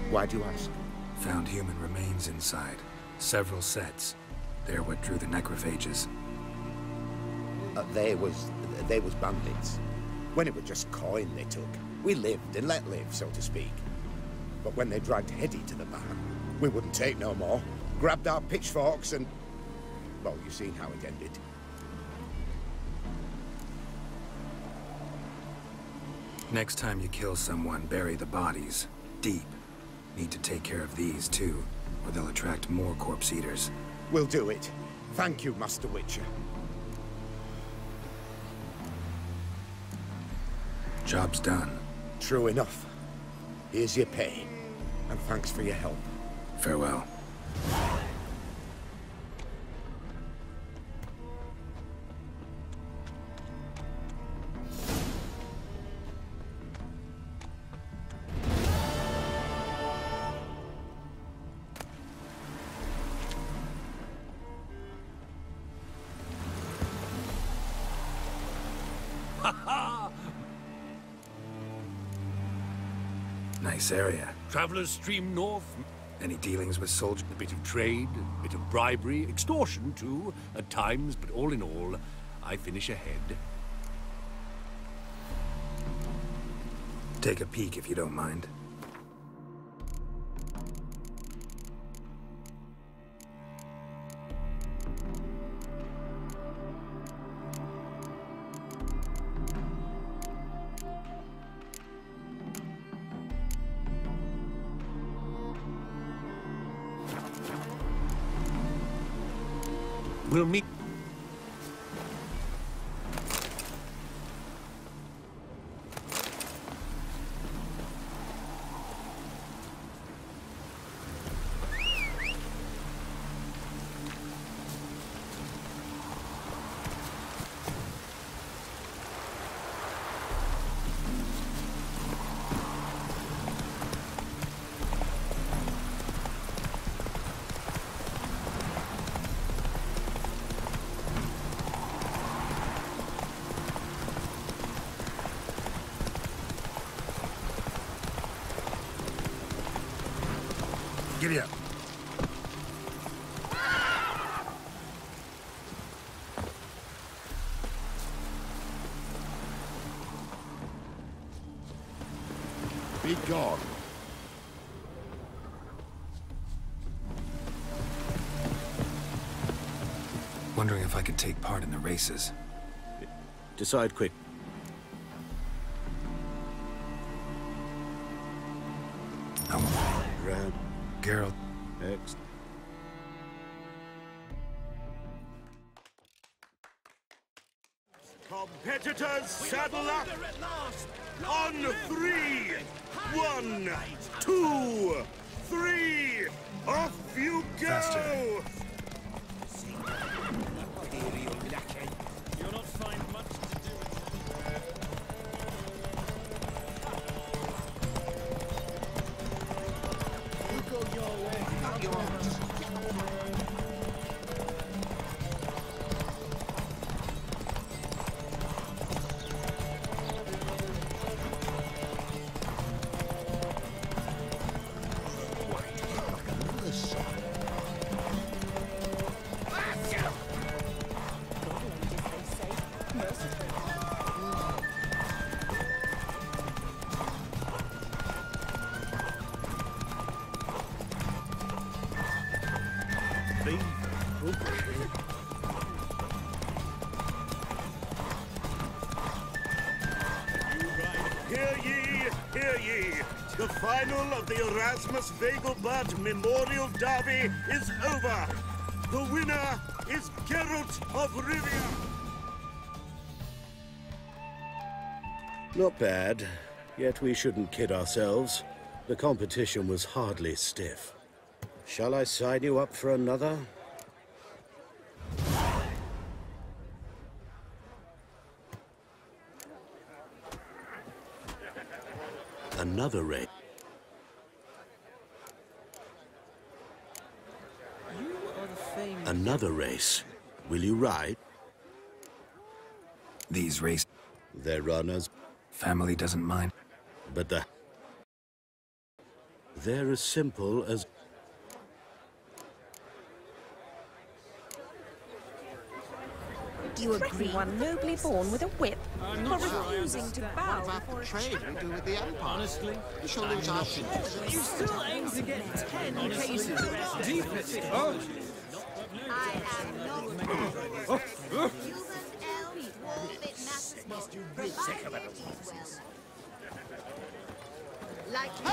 Why do you ask? Found human remains inside. Several sets. They're what drew the necrophages. They was bandits. When it was just coin they took, we lived and let live, so to speak. But when they dragged Hetty to the barn, we wouldn't take no more. Grabbed our pitchforks and... well, you've seen how it ended. Next time you kill someone, bury the bodies. Deep. Need to take care of these, too, or they'll attract more corpse eaters. We'll do it. Thank you, Master Witcher. Job's done. True enough. Here's your pay. And thanks for your help. Farewell. Nice area. Travelers stream north. Any dealings with soldiers? A bit of trade, a bit of bribery, extortion too, at times, but all in all, I finish ahead. Take a peek if you don't mind. We'll meet. Giddy up. Be gone. Wondering if I could take part in the races. Decide quick. Grab. Geralt. Next. Competitors, saddle up! On 3! 1, 2, 3! Off you go! Faster. You'll not find much to do with you go your way. Hear ye, hear ye! The final of the Erasmus Vegelbud Memorial Derby is over! The winner is Geralt of Rivia! Not bad, yet we shouldn't kid ourselves. The competition was hardly stiff. Shall I sign you up for another? Another race. Another race. Will you ride? These races. They're runners. Family doesn't mind. But they're as simple as... Do you agree? One nobly born with a whip, I'm for not sure I refusing to understand. bow What about before a trade champion? do with the Empire? Honestly, We shall lose our ships. you still aim to get 10 cases deepest. Oh. I am not human elf, dwarf, master, provided it is well. Like you.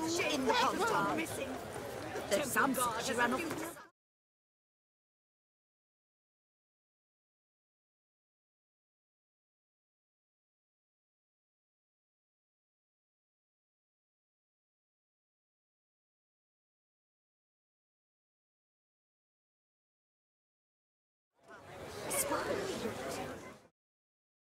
in the pond are missing. There's some she ran off.